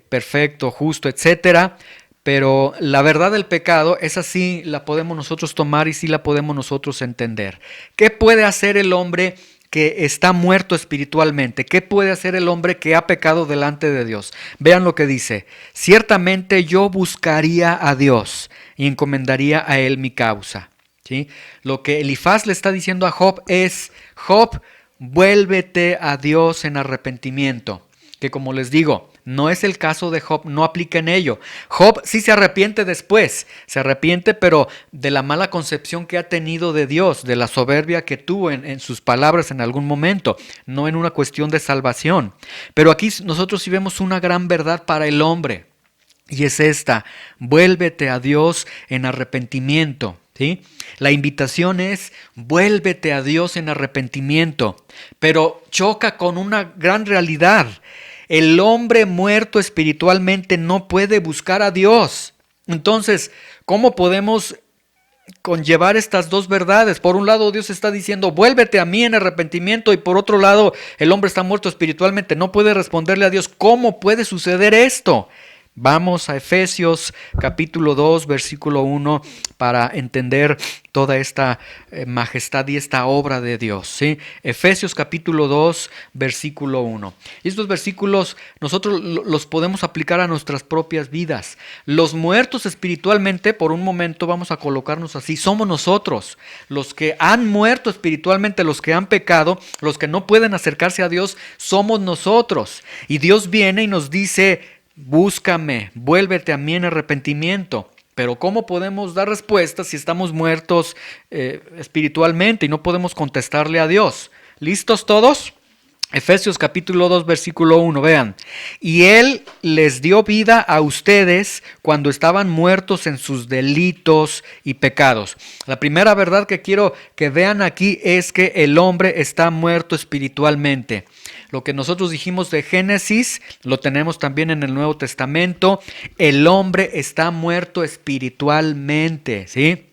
perfecto, justo, etcétera. Pero la verdad del pecado, esa sí la podemos nosotros tomar y sí la podemos nosotros entender. ¿Qué puede hacer el hombre que está muerto espiritualmente? ¿Qué puede hacer el hombre que ha pecado delante de Dios? Vean lo que dice: ciertamente yo buscaría a Dios y encomendaría a él mi causa. ¿Sí? Lo que Elifaz le está diciendo a Job es: Job, vuélvete a Dios en arrepentimiento. Que, como les digo, no es el caso de Job, no aplica en ello. Job sí se arrepiente después, se arrepiente, pero de la mala concepción que ha tenido de Dios, de la soberbia que tuvo en sus palabras en algún momento, no en una cuestión de salvación. Pero aquí nosotros sí vemos una gran verdad para el hombre, y es esta: vuélvete a Dios en arrepentimiento. ¿Sí? La invitación es: vuélvete a Dios en arrepentimiento, pero choca con una gran realidad. El hombre muerto espiritualmente no puede buscar a Dios. Entonces, ¿cómo podemos conllevar estas dos verdades? Por un lado, Dios está diciendo: vuélvete a mí en arrepentimiento, y por otro lado, el hombre está muerto espiritualmente, no puede responderle a Dios. ¿Cómo puede suceder esto? Vamos a Efesios capítulo 2, versículo 1, para entender toda esta majestad y esta obra de Dios. ¿Sí? Efesios capítulo 2, versículo 1. Y estos versículos nosotros los podemos aplicar a nuestras propias vidas. Los muertos espiritualmente, por un momento vamos a colocarnos así, somos nosotros. Los que han muerto espiritualmente, los que han pecado, los que no pueden acercarse a Dios, somos nosotros. Y Dios viene y nos dice: búscame, vuélvete a mí en arrepentimiento. Pero ¿cómo podemos dar respuesta si estamos muertos espiritualmente y no podemos contestarle a Dios? ¿Listos todos? Efesios capítulo 2, versículo 1, vean. Y Él les dio vida a ustedes cuando estaban muertos en sus delitos y pecados. La primera verdad que quiero que vean aquí es que el hombre está muerto espiritualmente. Lo que nosotros dijimos de Génesis, lo tenemos también en el Nuevo Testamento. El hombre está muerto espiritualmente, ¿sí?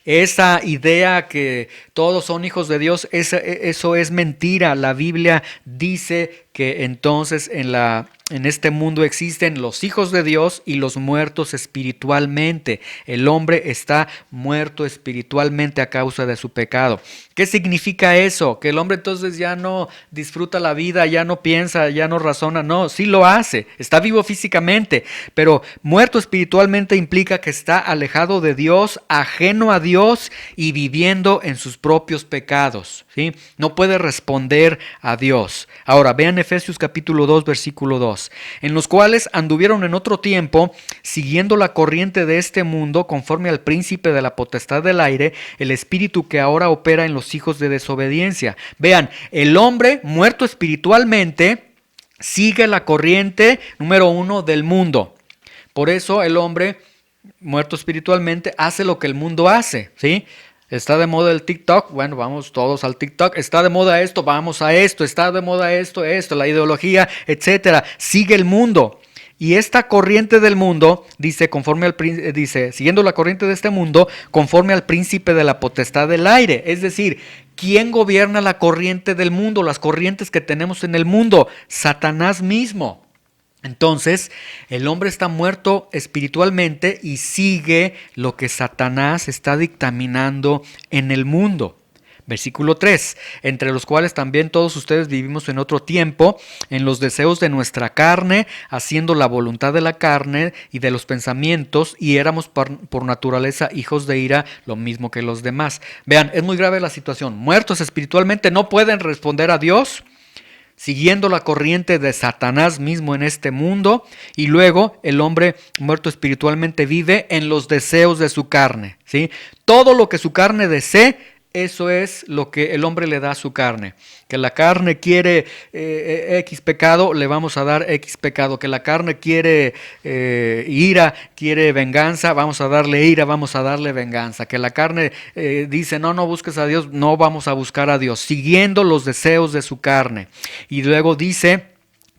Esa idea que todos son hijos de Dios, eso es mentira. La Biblia dice que entonces en este mundo existen los hijos de Dios y los muertos espiritualmente. El hombre está muerto espiritualmente a causa de su pecado. ¿Qué significa eso? Que el hombre entonces ya no disfruta la vida, ya no piensa, ya no razona. No, sí lo hace, está vivo físicamente, pero muerto espiritualmente implica que está alejado de Dios, ajeno a Dios y viviendo en sus propios pecados, ¿sí? No puede responder a Dios. Ahora, vean Efesios capítulo 2, versículo 2. En los cuales anduvieron en otro tiempo, siguiendo la corriente de este mundo, conforme al príncipe de la potestad del aire, el espíritu que ahora opera en los hijos de desobediencia. Vean, el hombre muerto espiritualmente sigue la corriente número 1 del mundo. Por eso el hombre muerto espiritualmente hace lo que el mundo hace, ¿sí? Está de moda el TikTok, bueno, vamos todos al TikTok. Está de moda esto, vamos a esto. Está de moda esto, la ideología, etcétera. Sigue el mundo. Y esta corriente del mundo, dice, siguiendo la corriente de este mundo, conforme al príncipe de la potestad del aire. Es decir, ¿quién gobierna la corriente del mundo? Las corrientes que tenemos en el mundo. Satanás mismo. Entonces, el hombre está muerto espiritualmente y sigue lo que Satanás está dictaminando en el mundo. Versículo 3, entre los cuales también todos ustedes vivimos en otro tiempo, en los deseos de nuestra carne, haciendo la voluntad de la carne y de los pensamientos, y éramos por naturaleza hijos de ira, lo mismo que los demás. Vean, es muy grave la situación. Muertos espiritualmente no pueden responder a Dios, siguiendo la corriente de Satanás mismo en este mundo, y luego el hombre muerto espiritualmente vive en los deseos de su carne, ¿sí? Todo lo que su carne desee, eso es lo que el hombre le da a su carne. Que la carne quiere X pecado, le vamos a dar X pecado. Que la carne quiere ira, quiere venganza, vamos a darle ira, vamos a darle venganza. Que la carne dice, no busques a Dios, no vamos a buscar a Dios, siguiendo los deseos de su carne. Y luego dice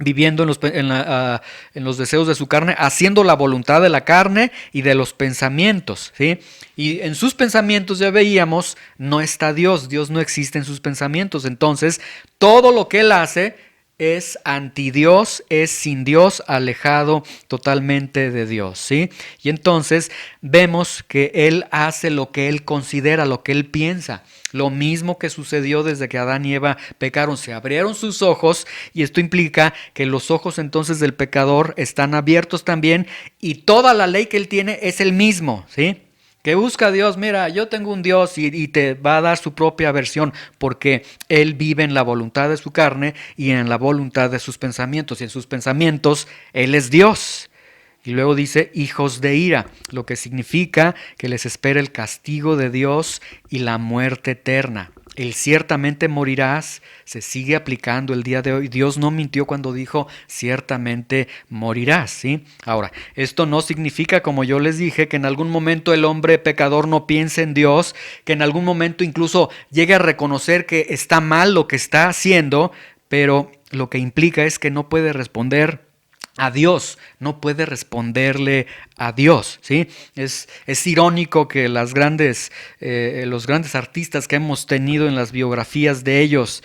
viviendo en los deseos de su carne, haciendo la voluntad de la carne y de los pensamientos, ¿sí? Y en sus pensamientos ya veíamos, no está Dios, Dios no existe en sus pensamientos, entonces todo lo que él hace es anti Dios, es sin Dios, alejado totalmente de Dios, ¿sí? Y entonces vemos que él hace lo que él considera, lo que él piensa. Lo mismo que sucedió desde que Adán y Eva pecaron, se abrieron sus ojos y esto implica que los ojos entonces del pecador están abiertos también y toda la ley que él tiene es el mismo, ¿sí? Que busca a Dios, mira, yo tengo un Dios y te va a dar su propia versión porque Él vive en la voluntad de su carne y en la voluntad de sus pensamientos. Y en sus pensamientos Él es Dios. Y luego dice hijos de ira, lo que significa que les espera el castigo de Dios y la muerte eterna. El ciertamente morirás se sigue aplicando el día de hoy. Dios no mintió cuando dijo ciertamente morirás, ¿sí? Ahora, esto no significa, como yo les dije, que en algún momento el hombre pecador no piense en Dios, que en algún momento incluso llegue a reconocer que está mal lo que está haciendo, pero lo que implica es que no puede responder a Dios, no puede responderle a Dios, ¿sí? Es irónico que los grandes artistas que hemos tenido en las biografías de ellos,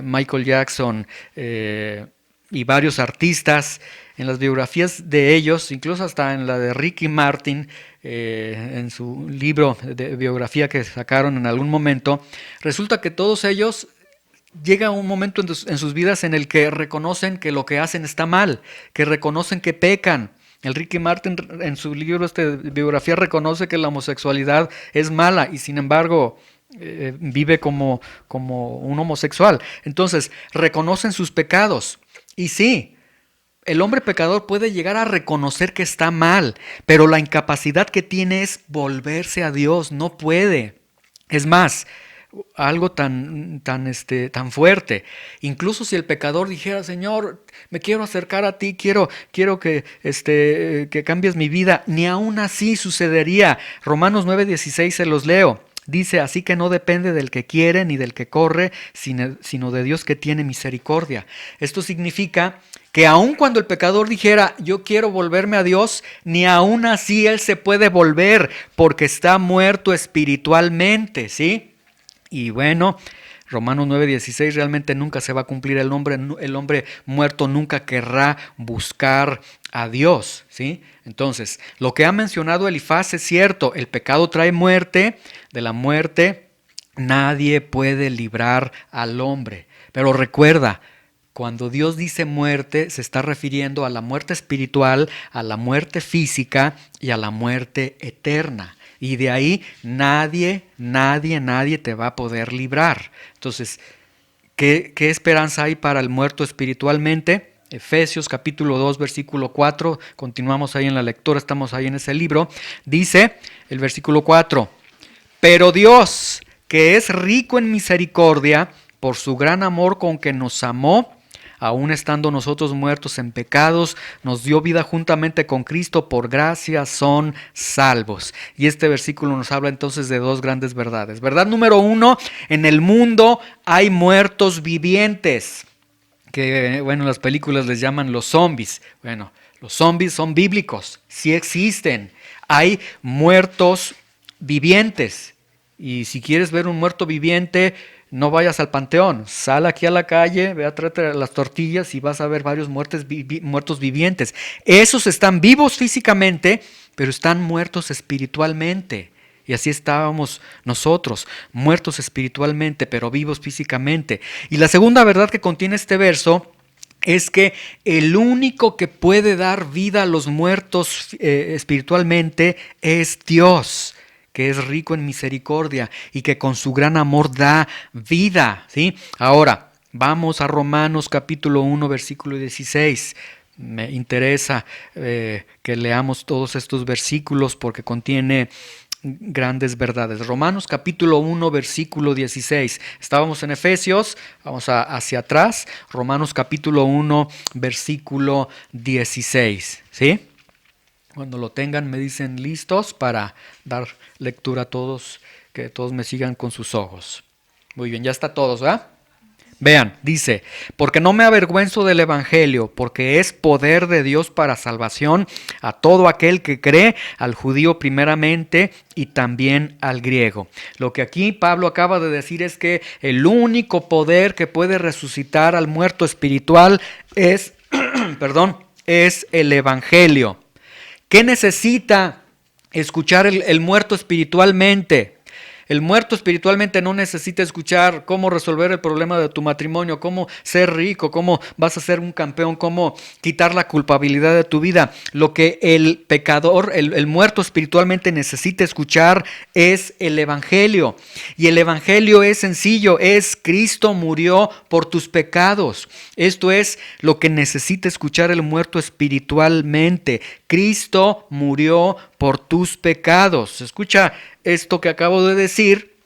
Michael Jackson y varios artistas, en las biografías de ellos, incluso hasta en la de Ricky Martin, en su libro de biografía que sacaron en algún momento, resulta que todos ellos llega un momento en sus vidas en el que reconocen que lo que hacen está mal, que reconocen que pecan. El Ricky Martin en su libro de biografía reconoce que la homosexualidad es mala y sin embargo vive como un homosexual. Entonces, reconocen sus pecados. Y sí, el hombre pecador puede llegar a reconocer que está mal, pero la incapacidad que tiene es volverse a Dios, no puede. Es más, algo tan fuerte. Incluso si el pecador dijera, Señor, me quiero acercar a ti, quiero que cambies mi vida, ni aún así sucedería. Romanos 9:16 se los leo. Dice, así que no depende del que quiere ni del que corre, sino de Dios que tiene misericordia. Esto significa que aun cuando el pecador dijera, yo quiero volverme a Dios, ni aún así él se puede volver, porque está muerto espiritualmente, ¿sí? Y bueno, Romanos 9:16 realmente nunca se va a cumplir. El hombre muerto nunca querrá buscar a Dios, ¿sí? Entonces, lo que ha mencionado Elifaz es cierto. El pecado trae muerte. De la muerte nadie puede librar al hombre. Pero recuerda, cuando Dios dice muerte, se está refiriendo a la muerte espiritual, a la muerte física y a la muerte eterna. Y de ahí nadie te va a poder librar. Entonces, ¿qué esperanza hay para el muerto espiritualmente? Efesios capítulo 2, versículo 4, continuamos ahí en la lectura, estamos ahí en ese libro. Dice el versículo 4, pero Dios, que es rico en misericordia, por su gran amor con que nos amó, aun estando nosotros muertos en pecados, nos dio vida juntamente con Cristo, por gracia son salvos. Y este versículo nos habla entonces de dos grandes verdades. Verdad número 1, en el mundo hay muertos vivientes, que bueno, en las películas les llaman los zombies. Bueno, los zombies son bíblicos, sí existen. Hay muertos vivientes. Y si quieres ver un muerto viviente, no vayas al panteón, sal aquí a la calle, ve a traer las tortillas y vas a ver varios muertos vivientes. Esos están vivos físicamente, pero están muertos espiritualmente. Y así estábamos nosotros, muertos espiritualmente, pero vivos físicamente. Y la segunda verdad que contiene este verso es que el único que puede dar vida a los muertos espiritualmente es Dios, que es rico en misericordia y que con su gran amor da vida, ¿sí? Ahora, vamos a Romanos capítulo 1, versículo 16. Me interesa que leamos todos estos versículos porque contiene grandes verdades. Romanos capítulo 1, versículo 16. Estábamos en Efesios, vamos hacia atrás. Romanos capítulo 1, versículo 16, ¿sí? Cuando lo tengan me dicen listos para dar lectura a todos, que todos me sigan con sus ojos. Muy bien, ya está todos, ¿verdad? Vean, dice, porque no me avergüenzo del Evangelio, porque es poder de Dios para salvación a todo aquel que cree, al judío primeramente y también al griego. Lo que aquí Pablo acaba de decir es que el único poder que puede resucitar al muerto espiritual es, es el Evangelio. ¿Qué necesita escuchar el muerto espiritualmente? El muerto espiritualmente no necesita escuchar cómo resolver el problema de tu matrimonio, cómo ser rico, cómo vas a ser un campeón, cómo quitar la culpabilidad de tu vida. Lo que el pecador, el muerto espiritualmente necesita escuchar es el Evangelio. Y el Evangelio es sencillo, es Cristo murió por tus pecados. Esto es lo que necesita escuchar el muerto espiritualmente. Cristo murió por tus pecados. Escucha esto que acabo de decir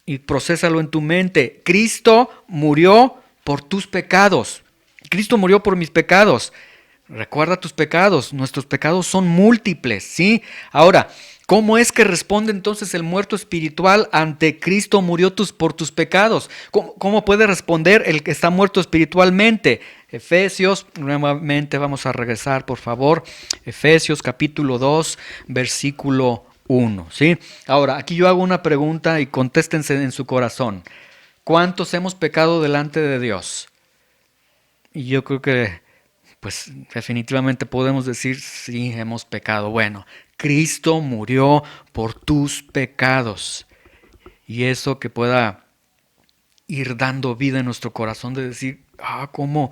y procésalo en tu mente. Cristo murió por tus pecados. Cristo murió por mis pecados. Recuerda tus pecados. Nuestros pecados son múltiples, ¿sí? Ahora, ¿cómo es que responde entonces el muerto espiritual ante Cristo murió por tus pecados? ¿Cómo puede responder el que está muerto espiritualmente? Efesios, nuevamente vamos a regresar, por favor. Efesios capítulo 2, versículo 1, ¿sí? Ahora, aquí yo hago una pregunta y contéstense en su corazón. ¿Cuántos hemos pecado delante de Dios? Y yo creo que, pues, definitivamente podemos decir, sí, hemos pecado. Bueno, Cristo murió por tus pecados. Y eso que pueda ir dando vida en nuestro corazón de decir, ¿cómo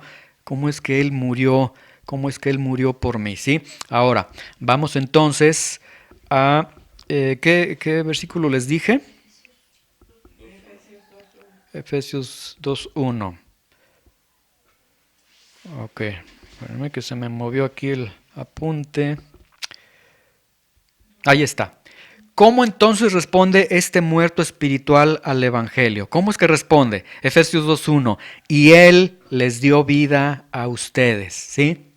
es que Él murió? ¿Cómo es que Él murió por mí? ¿Sí? Ahora, vamos entonces a... ¿qué versículo les dije? Efesios 2:1. Ok, espérame que se me movió aquí el apunte. Ahí está. ¿Cómo entonces responde este muerto espiritual al Evangelio? ¿Cómo es que responde? Efesios 2:1. Y Él les dio vida a ustedes, ¿sí?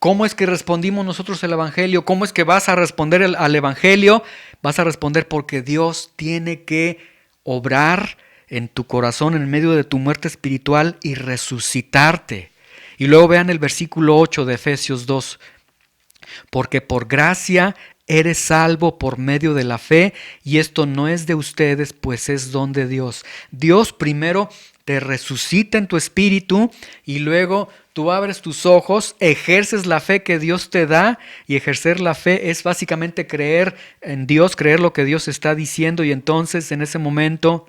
¿Cómo es que respondimos nosotros al Evangelio? ¿Cómo es que vas a responder al Evangelio? Vas a responder porque Dios tiene que obrar en tu corazón en medio de tu muerte espiritual y resucitarte. Y luego vean el versículo 8 de Efesios 2. Porque por gracia eres salvo por medio de la fe, y esto no es de ustedes, pues es don de Dios. Dios primero te resucita en tu espíritu y luego tú abres tus ojos, ejerces la fe que Dios te da, y ejercer la fe es básicamente creer en Dios, creer lo que Dios está diciendo, y entonces en ese momento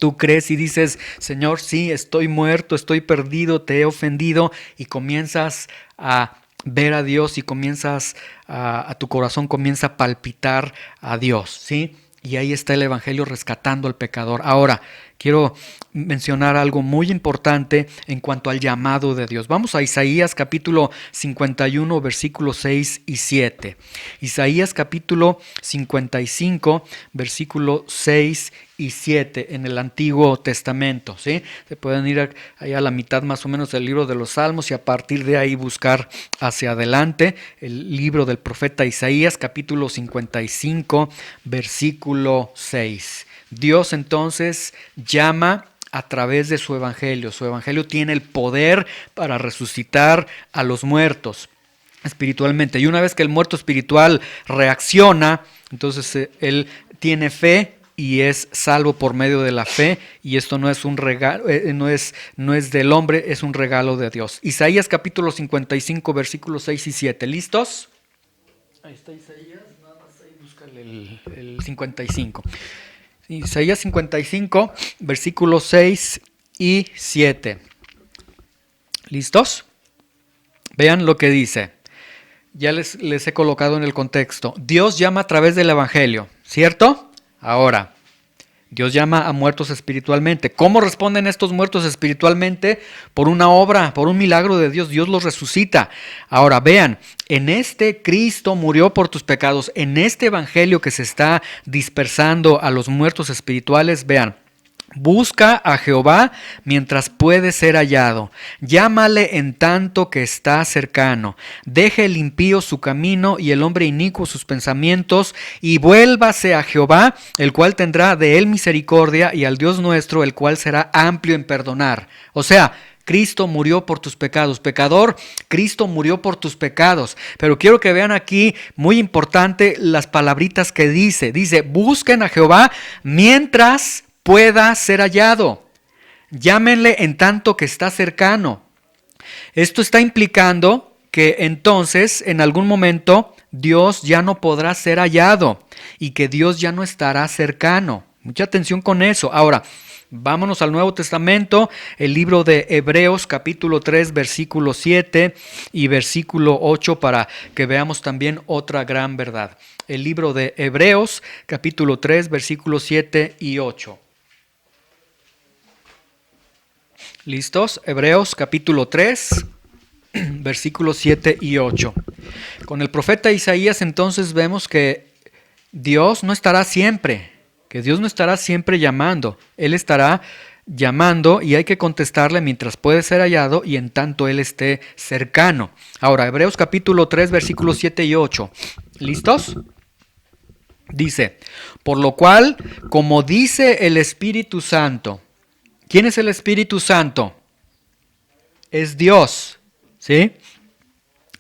tú crees y dices, Señor, sí, estoy muerto, estoy perdido, te he ofendido, y comienzas a ver a Dios y comienzas a tu corazón comienza a palpitar a Dios, ¿sí? Y ahí está el Evangelio rescatando al pecador. Ahora, quiero mencionar algo muy importante en cuanto al llamado de Dios. Vamos a Isaías capítulo 51, versículos 6 y 7. Isaías capítulo 55, versículos 6 y 7 en el Antiguo Testamento, ¿sí? Se pueden ir ahí a la mitad más o menos del libro de los Salmos y a partir de ahí buscar hacia adelante el libro del profeta Isaías capítulo 55, versículo 6. Dios entonces llama a través de su evangelio. Su evangelio tiene el poder para resucitar a los muertos espiritualmente. Y una vez que el muerto espiritual reacciona, entonces él tiene fe y es salvo por medio de la fe, y esto no es un regalo, no es del hombre, es un regalo de Dios. Isaías capítulo 55, versículos 6 y 7. ¿Listos? Ahí está Isaías, nada más ahí búscale el 55. Isaías 55, versículos 6 y 7. ¿Listos? Vean lo que dice. Ya les he colocado en el contexto. Dios llama a través del Evangelio, ¿cierto? Ahora, Dios llama a muertos espiritualmente. ¿Cómo responden estos muertos espiritualmente? Por una obra, por un milagro de Dios. Dios los resucita. Ahora vean, en este Cristo murió por tus pecados. En este evangelio que se está dispersando a los muertos espirituales, vean, Busca a Jehová mientras puede ser hallado. Llámale en tanto que está cercano. Deje el impío su camino y el hombre inicuo sus pensamientos, y vuélvase a Jehová, el cual tendrá de él misericordia, y al Dios nuestro, el cual será amplio en perdonar. O sea, Cristo murió por tus pecados. Pecador, Cristo murió por tus pecados. Pero quiero que vean aquí, muy importante, las palabritas que dice. Dice, busquen a Jehová mientras pueda ser hallado. Llámenle en tanto que está cercano. Esto está implicando que entonces en algún momento Dios ya no podrá ser hallado y que Dios ya no estará cercano. Mucha atención con eso. Ahora, vámonos al Nuevo Testamento, el libro de Hebreos capítulo 3 versículo 7 y versículo 8 para que veamos también otra gran verdad. El libro de Hebreos capítulo 3 versículos 7 y 8. ¿Listos? Hebreos capítulo 3, versículos 7 y 8. Con el profeta Isaías entonces vemos que Dios no estará siempre, que Dios no estará siempre llamando. Él estará llamando y hay que contestarle mientras puede ser hallado y en tanto Él esté cercano. Ahora, Hebreos capítulo 3, versículos 7 y 8. ¿Listos? Dice, por lo cual, como dice el Espíritu Santo. ¿Quién es el Espíritu Santo? Es Dios, ¿sí?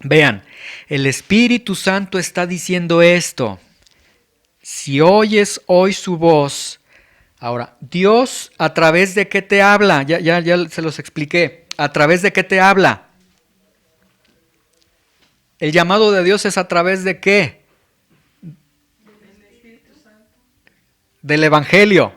Vean, el Espíritu Santo está diciendo esto. Si oyes hoy su voz. Ahora, Dios, ¿a través de qué te habla? Ya se los expliqué. ¿A través de qué te habla? El llamado de Dios es ¿a través de qué? Del Evangelio.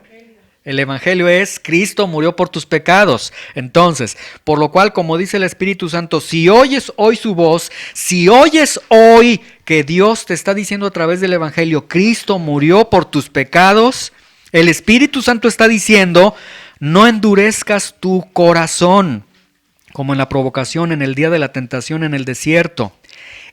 El Evangelio es Cristo murió por tus pecados. Entonces, por lo cual, como dice el Espíritu Santo, si oyes hoy su voz, si oyes hoy que Dios te está diciendo a través del Evangelio, Cristo murió por tus pecados, el Espíritu Santo está diciendo, no endurezcas tu corazón, como en la provocación en el día de la tentación en el desierto.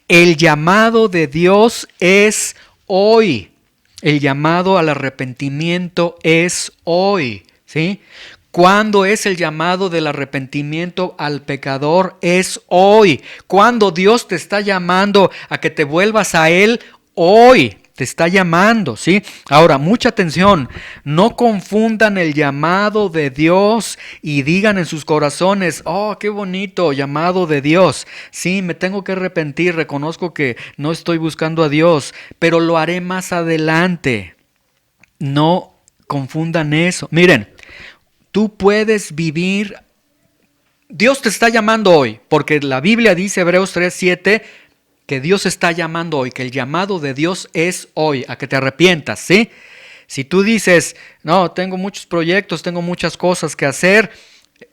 El llamado de Dios es hoy. El llamado al arrepentimiento es hoy, ¿sí? ¿Cuándo es el llamado del arrepentimiento al pecador? Es hoy. ¿Cuándo Dios te está llamando a que te vuelvas a Él? Hoy te está llamando, ¿sí? Ahora, mucha atención, no confundan el llamado de Dios y digan en sus corazones, oh, qué bonito, llamado de Dios. Sí, me tengo que arrepentir, reconozco que no estoy buscando a Dios, pero lo haré más adelante. No confundan eso. Miren, tú puedes vivir, Dios te está llamando hoy, porque la Biblia dice, Hebreos 3:7, que Dios está llamando hoy, que el llamado de Dios es hoy, a que te arrepientas, ¿sí? Si tú dices, no, tengo muchos proyectos, tengo muchas cosas que hacer,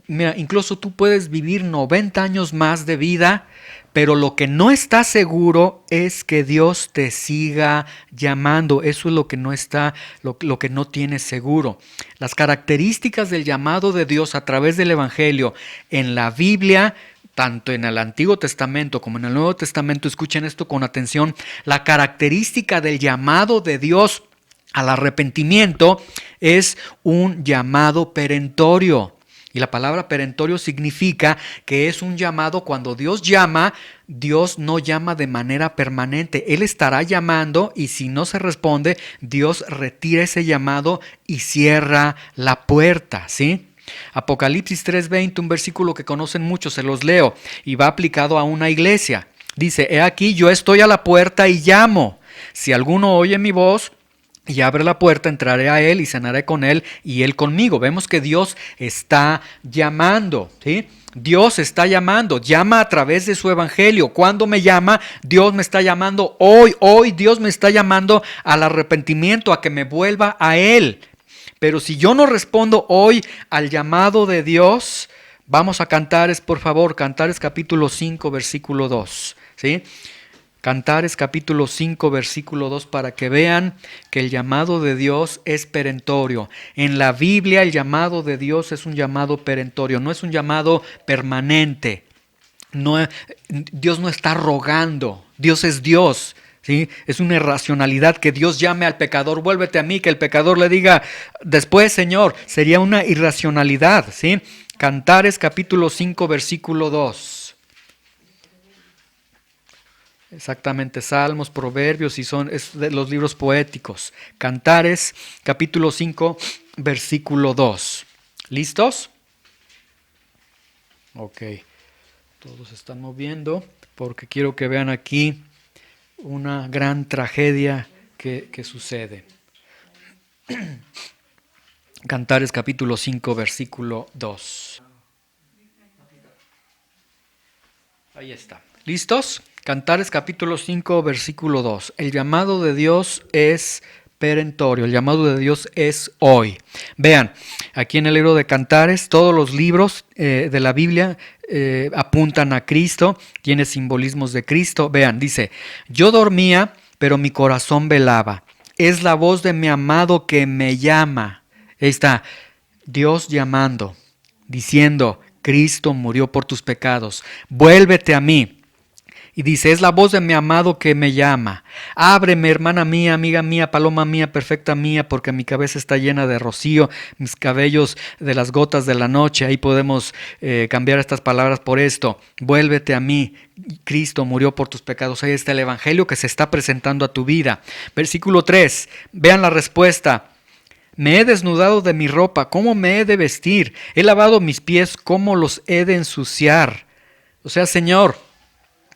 mira, incluso tú puedes vivir 90 años más de vida, pero lo que no está seguro es que Dios te siga llamando. Eso es lo que no está, lo que no tienes seguro. Las características del llamado de Dios a través del Evangelio en la Biblia, tanto en el Antiguo Testamento como en el Nuevo Testamento, escuchen esto con atención, la característica del llamado de Dios al arrepentimiento es un llamado perentorio. Y la palabra perentorio significa que es un llamado cuando Dios llama, Dios no llama de manera permanente. Él estará llamando y si no se responde, Dios retira ese llamado y cierra la puerta, ¿sí? Apocalipsis 3:20, un versículo que conocen muchos, se los leo y va aplicado a una iglesia. Dice, he aquí yo estoy a la puerta y llamo. Si alguno oye mi voz y abre la puerta, entraré a él y cenaré con él y él conmigo. Vemos que Dios está llamando, ¿sí? Dios está llamando, llama a través de su evangelio. ¿Cuándo me llama? Dios me está llamando hoy Dios me está llamando al arrepentimiento, a que me vuelva a Él. Pero si yo no respondo hoy al llamado de Dios, vamos a Cantares, por favor, Cantares capítulo 5, versículo 2, ¿sí? Cantares capítulo 5, versículo 2, para que vean que el llamado de Dios es perentorio. En la Biblia el llamado de Dios es un llamado perentorio, no es un llamado permanente. No, Dios no está rogando, Dios es Dios. ¿sí? Es una irracionalidad que Dios llame al pecador, vuélvete a mí, que el pecador le diga después, Señor, sería una irracionalidad, ¿sí? Cantares capítulo 5, versículo 2. Exactamente, Salmos, Proverbios, es de los libros poéticos. Cantares, capítulo 5, versículo 2. ¿Listos? Ok, todos se están moviendo porque quiero que vean aquí una gran tragedia que sucede. Cantares, capítulo 5, versículo 2. Ahí está. ¿Listos? Cantares capítulo 5, versículo 2. El llamado de Dios es perentorio, el llamado de Dios es hoy. Vean, aquí en el libro de Cantares, todos los libros de la Biblia apuntan a Cristo, tiene simbolismos de Cristo. Vean, dice, yo dormía, pero mi corazón velaba. Es la voz de mi amado que me llama. Ahí está, Dios llamando, diciendo, Cristo murió por tus pecados, vuélvete a mí. Y dice, es la voz de mi amado que me llama. Ábreme, hermana mía, amiga mía, paloma mía, perfecta mía, porque mi cabeza está llena de rocío, mis cabellos de las gotas de la noche. Ahí podemos cambiar estas palabras por esto. Vuélvete a mí, Cristo murió por tus pecados. Ahí está el evangelio que se está presentando a tu vida. Versículo 3, vean la respuesta. Me he desnudado de mi ropa, ¿cómo me he de vestir? He lavado mis pies, ¿cómo los he de ensuciar? O sea, Señor,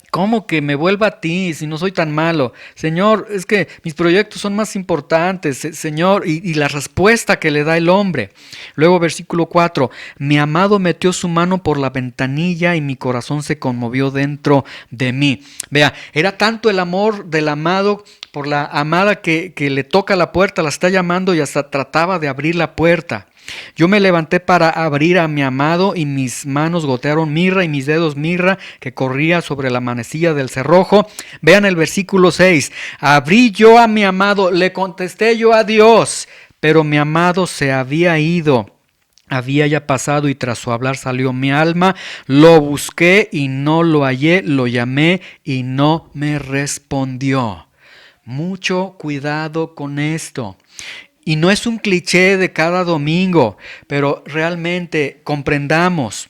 ¿cómo que me vuelva a ti si no soy tan malo? Señor, es que mis proyectos son más importantes, Señor, y la respuesta que le da el hombre. Luego versículo 4, mi amado metió su mano por la ventanilla y mi corazón se conmovió dentro de mí. Vea, era tanto el amor del amado por la amada que le toca la puerta, la está llamando y hasta trataba de abrir la puerta. Yo me levanté para abrir a mi amado y mis manos gotearon mirra y mis dedos mirra que corría sobre la manecilla del cerrojo. Vean el versículo 6. Abrí yo a mi amado, le contesté yo a Dios, pero mi amado se había ido. Había ya pasado y tras su hablar salió mi alma. Lo busqué y no lo hallé, lo llamé y no me respondió. Mucho cuidado con esto. Y no es un cliché de cada domingo, pero realmente comprendamos,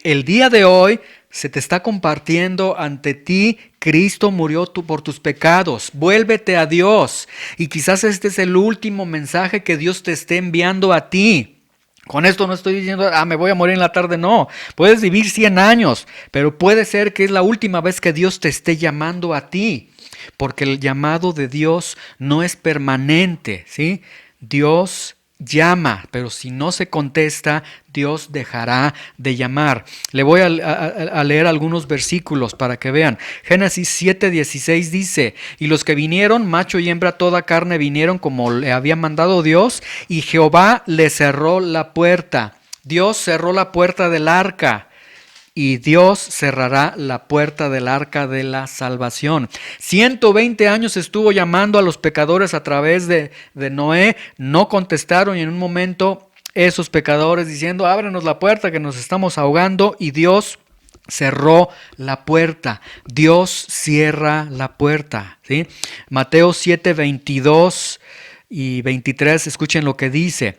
el día de hoy se te está compartiendo ante ti, Cristo murió por tus pecados, vuélvete a Dios. Y quizás este es el último mensaje que Dios te esté enviando a ti. Con esto no estoy diciendo, me voy a morir en la tarde, no. Puedes vivir 100 años, pero puede ser que es la última vez que Dios te esté llamando a ti. Porque el llamado de Dios no es permanente, ¿sí? Dios llama, pero si no se contesta, Dios dejará de llamar. Le voy a leer algunos versículos para que vean. Génesis 7:16 dice, y los que vinieron, macho y hembra, toda carne vinieron como le había mandado Dios, y Jehová le cerró la puerta. Dios cerró la puerta del arca. Y Dios cerrará la puerta del arca de la salvación. 120 años estuvo llamando a los pecadores a través de Noé. No contestaron y en un momento esos pecadores diciendo, ábrenos la puerta que nos estamos ahogando. Y Dios cerró la puerta. Dios cierra la puerta, ¿sí? Mateo 7:22 y 23, escuchen lo que dice.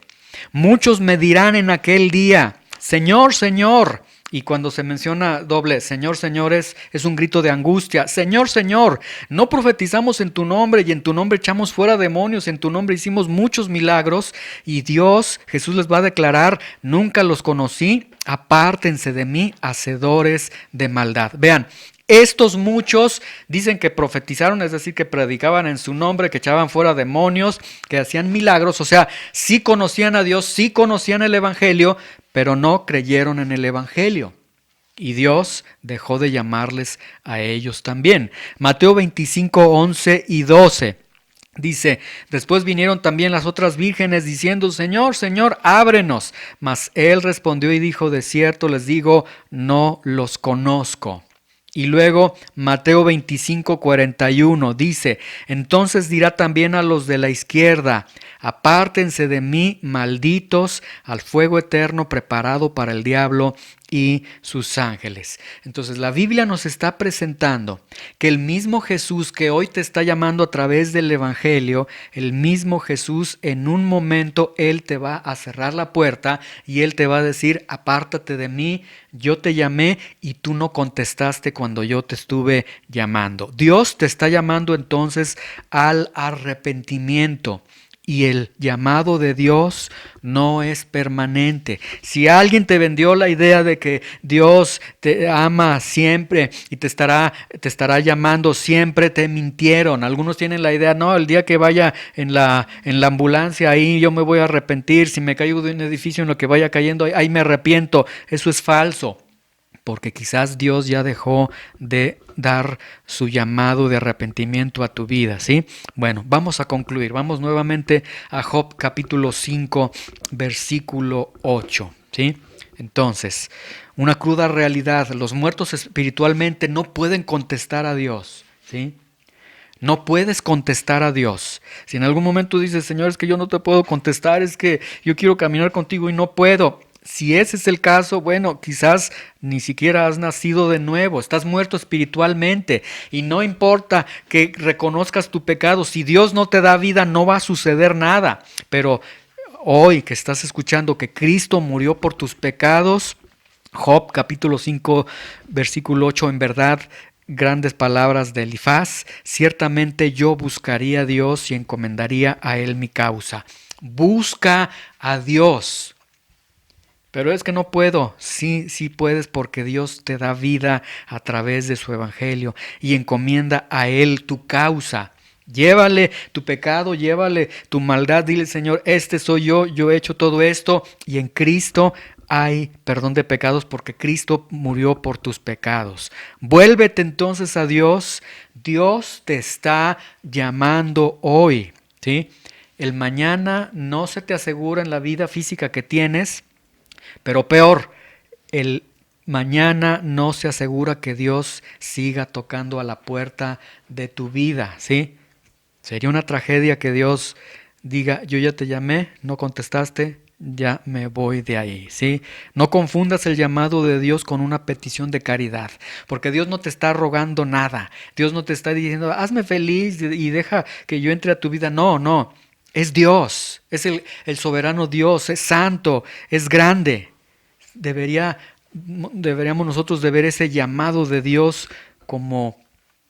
Muchos me dirán en aquel día, Señor, Señor. Y cuando se menciona doble, Señor, señores, es un grito de angustia. Señor, Señor, no profetizamos en tu nombre y en tu nombre echamos fuera demonios, en tu nombre hicimos muchos milagros. Y Dios, Jesús les va a declarar, nunca los conocí, apártense de mí, hacedores de maldad. Vean, estos muchos dicen que profetizaron, es decir, que predicaban en su nombre, que echaban fuera demonios, que hacían milagros, o sea, sí conocían a Dios, sí conocían el evangelio, pero no creyeron en el evangelio. Y Dios dejó de llamarles a ellos también. Mateo 25:11 y 12. Dice, después vinieron también las otras vírgenes diciendo, Señor, Señor, ábrenos. Mas él respondió y dijo, de cierto les digo, no los conozco. Y luego Mateo 25:41 dice, entonces dirá también a los de la izquierda, apártense de mí, malditos, al fuego eterno preparado para el diablo y sus ángeles. Entonces la Biblia nos está presentando que el mismo Jesús que hoy te está llamando a través del Evangelio, el mismo Jesús en un momento Él te va a cerrar la puerta y Él te va a decir: apártate de mí, yo te llamé y tú no contestaste cuando yo te estuve llamando. Dios te está llamando entonces al arrepentimiento. Y el llamado de Dios no es permanente. Si alguien te vendió la idea de que Dios te ama siempre y te estará llamando siempre, te mintieron. Algunos tienen la idea: no, el día que vaya en la ambulancia, ahí yo me voy a arrepentir. Si me caigo de un edificio en lo que vaya cayendo, ahí me arrepiento. Eso es falso. Porque quizás Dios ya dejó de dar su llamado de arrepentimiento a tu vida, ¿sí? Bueno, vamos a concluir. Vamos nuevamente a Job capítulo 5, versículo 8, ¿sí? Entonces, una cruda realidad: los muertos espiritualmente no pueden contestar a Dios, ¿sí? No puedes contestar a Dios. Si en algún momento dices: Señor, es que yo no te puedo contestar, es que yo quiero caminar contigo y no puedo. Si ese es el caso, bueno, quizás ni siquiera has nacido de nuevo, estás muerto espiritualmente y no importa que reconozcas tu pecado, si Dios no te da vida no va a suceder nada. Pero hoy que estás escuchando que Cristo murió por tus pecados, Job capítulo 5, versículo 8, en verdad, grandes palabras de Elifaz: ciertamente yo buscaría a Dios y encomendaría a Él mi causa. Busca a Dios. Pero es que no puedo. Sí, sí puedes, porque Dios te da vida a través de su evangelio y encomienda a Él tu causa. Llévale tu pecado, llévale tu maldad, dile: Señor, este soy yo he hecho todo esto y en Cristo hay perdón de pecados porque Cristo murió por tus pecados. Vuélvete entonces a Dios. Dios te está llamando hoy, ¿sí? El mañana no se te asegura en la vida física que tienes. Pero peor, el mañana no se asegura que Dios siga tocando a la puerta de tu vida, ¿sí? Sería una tragedia que Dios diga: yo ya te llamé, no contestaste, ya me voy de ahí, ¿sí? No confundas el llamado de Dios con una petición de caridad, porque Dios no te está rogando nada. Dios no te está diciendo: hazme feliz y deja que yo entre a tu vida. No, no. Es Dios, es el soberano Dios, es santo, es grande. Deberíamos nosotros de ver ese llamado de Dios como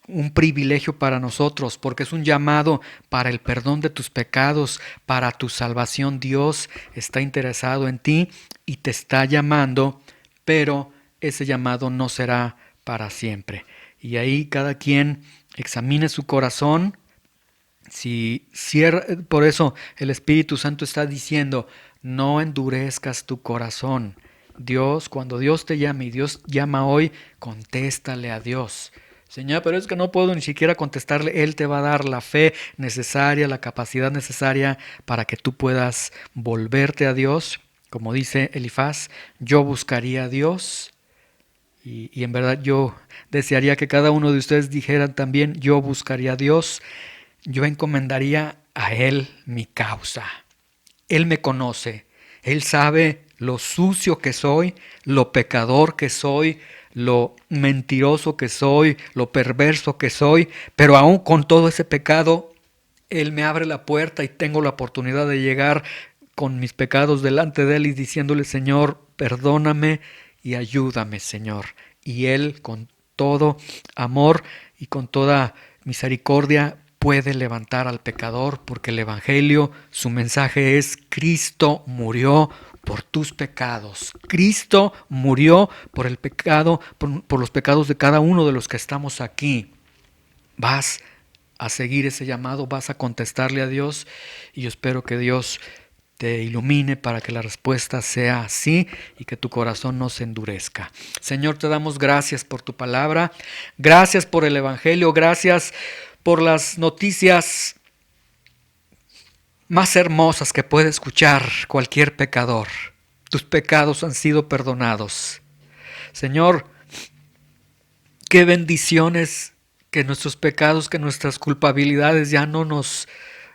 un privilegio para nosotros, porque es un llamado para el perdón de tus pecados, para tu salvación. Dios está interesado en ti y te está llamando, pero ese llamado no será para siempre. Y ahí cada quien examine su corazón. Por eso el Espíritu Santo está diciendo: no endurezcas tu corazón. Cuando Dios te llama y Dios llama hoy, contéstale a Dios. Señor, pero es que no puedo ni siquiera contestarle. Él te va a dar la fe necesaria, la capacidad necesaria para que tú puedas volverte a Dios. Como dice Elifaz: yo buscaría a Dios. Y en verdad yo desearía que cada uno de ustedes dijeran también: yo buscaría a Dios. Yo encomendaría a Él mi causa. Él me conoce. Él sabe lo sucio que soy, lo pecador que soy, lo mentiroso que soy, lo perverso que soy. Pero aún con todo ese pecado, Él me abre la puerta y tengo la oportunidad de llegar con mis pecados delante de Él y diciéndole: Señor, perdóname y ayúdame, Señor. Y Él, con todo amor y con toda misericordia, puede levantar al pecador, porque el Evangelio, su mensaje es: Cristo murió por tus pecados. Cristo murió por el pecado, por los pecados de cada uno de los que estamos aquí. Vas a seguir ese llamado, vas a contestarle a Dios, y yo espero que Dios te ilumine para que la respuesta sea así y que tu corazón no se endurezca. Señor, te damos gracias por tu palabra, gracias por el Evangelio, gracias por las noticias más hermosas que puede escuchar cualquier pecador. Tus pecados han sido perdonados. Señor, qué bendiciones que nuestros pecados, que nuestras culpabilidades ya no nos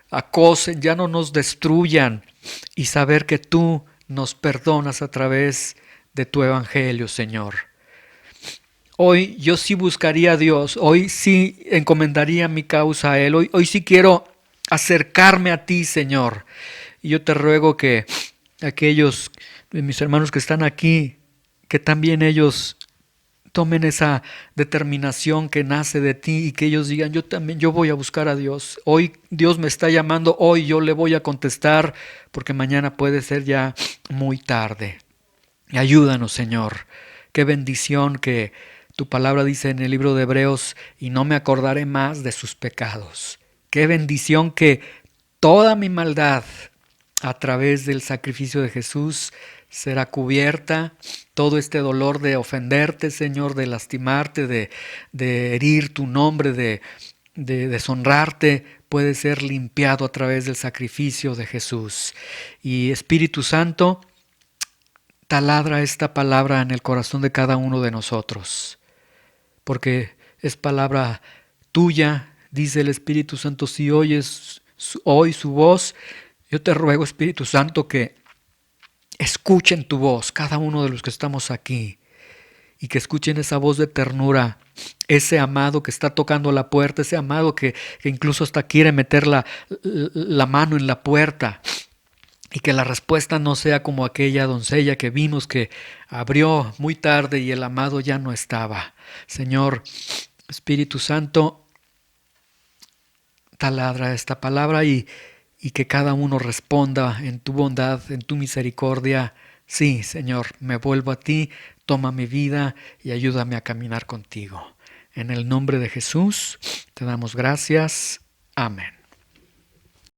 acosen, ya no nos destruyan, y saber que tú nos perdonas a través de tu evangelio, Señor. Hoy yo sí buscaría a Dios, hoy sí encomendaría mi causa a Él, hoy sí quiero acercarme a ti, Señor. Y yo te ruego que aquellos de mis hermanos que están aquí, que también ellos tomen esa determinación que nace de ti y que ellos digan, yo voy a buscar a Dios. Hoy Dios me está llamando, hoy yo le voy a contestar, porque mañana puede ser ya muy tarde. Ayúdanos, Señor. Qué bendición que tu palabra dice en el libro de Hebreos, y no me acordaré más de sus pecados. Qué bendición que toda mi maldad a través del sacrificio de Jesús será cubierta. Todo este dolor de ofenderte, Señor, de lastimarte, de herir tu nombre, de deshonrarte, puede ser limpiado a través del sacrificio de Jesús. Y Espíritu Santo, taladra esta palabra en el corazón de cada uno de nosotros, porque es palabra tuya, dice el Espíritu Santo. Si oyes hoy su voz, yo te ruego, Espíritu Santo, que escuchen tu voz, cada uno de los que estamos aquí, y que escuchen esa voz de ternura, ese amado que está tocando la puerta, ese amado que incluso hasta quiere meter la mano en la puerta. Y que la respuesta no sea como aquella doncella que vimos que abrió muy tarde y el amado ya no estaba. Señor, Espíritu Santo, taladra esta palabra y que cada uno responda en tu bondad, en tu misericordia. Sí, Señor, me vuelvo a ti, toma mi vida y ayúdame a caminar contigo. En el nombre de Jesús te damos gracias. Amén.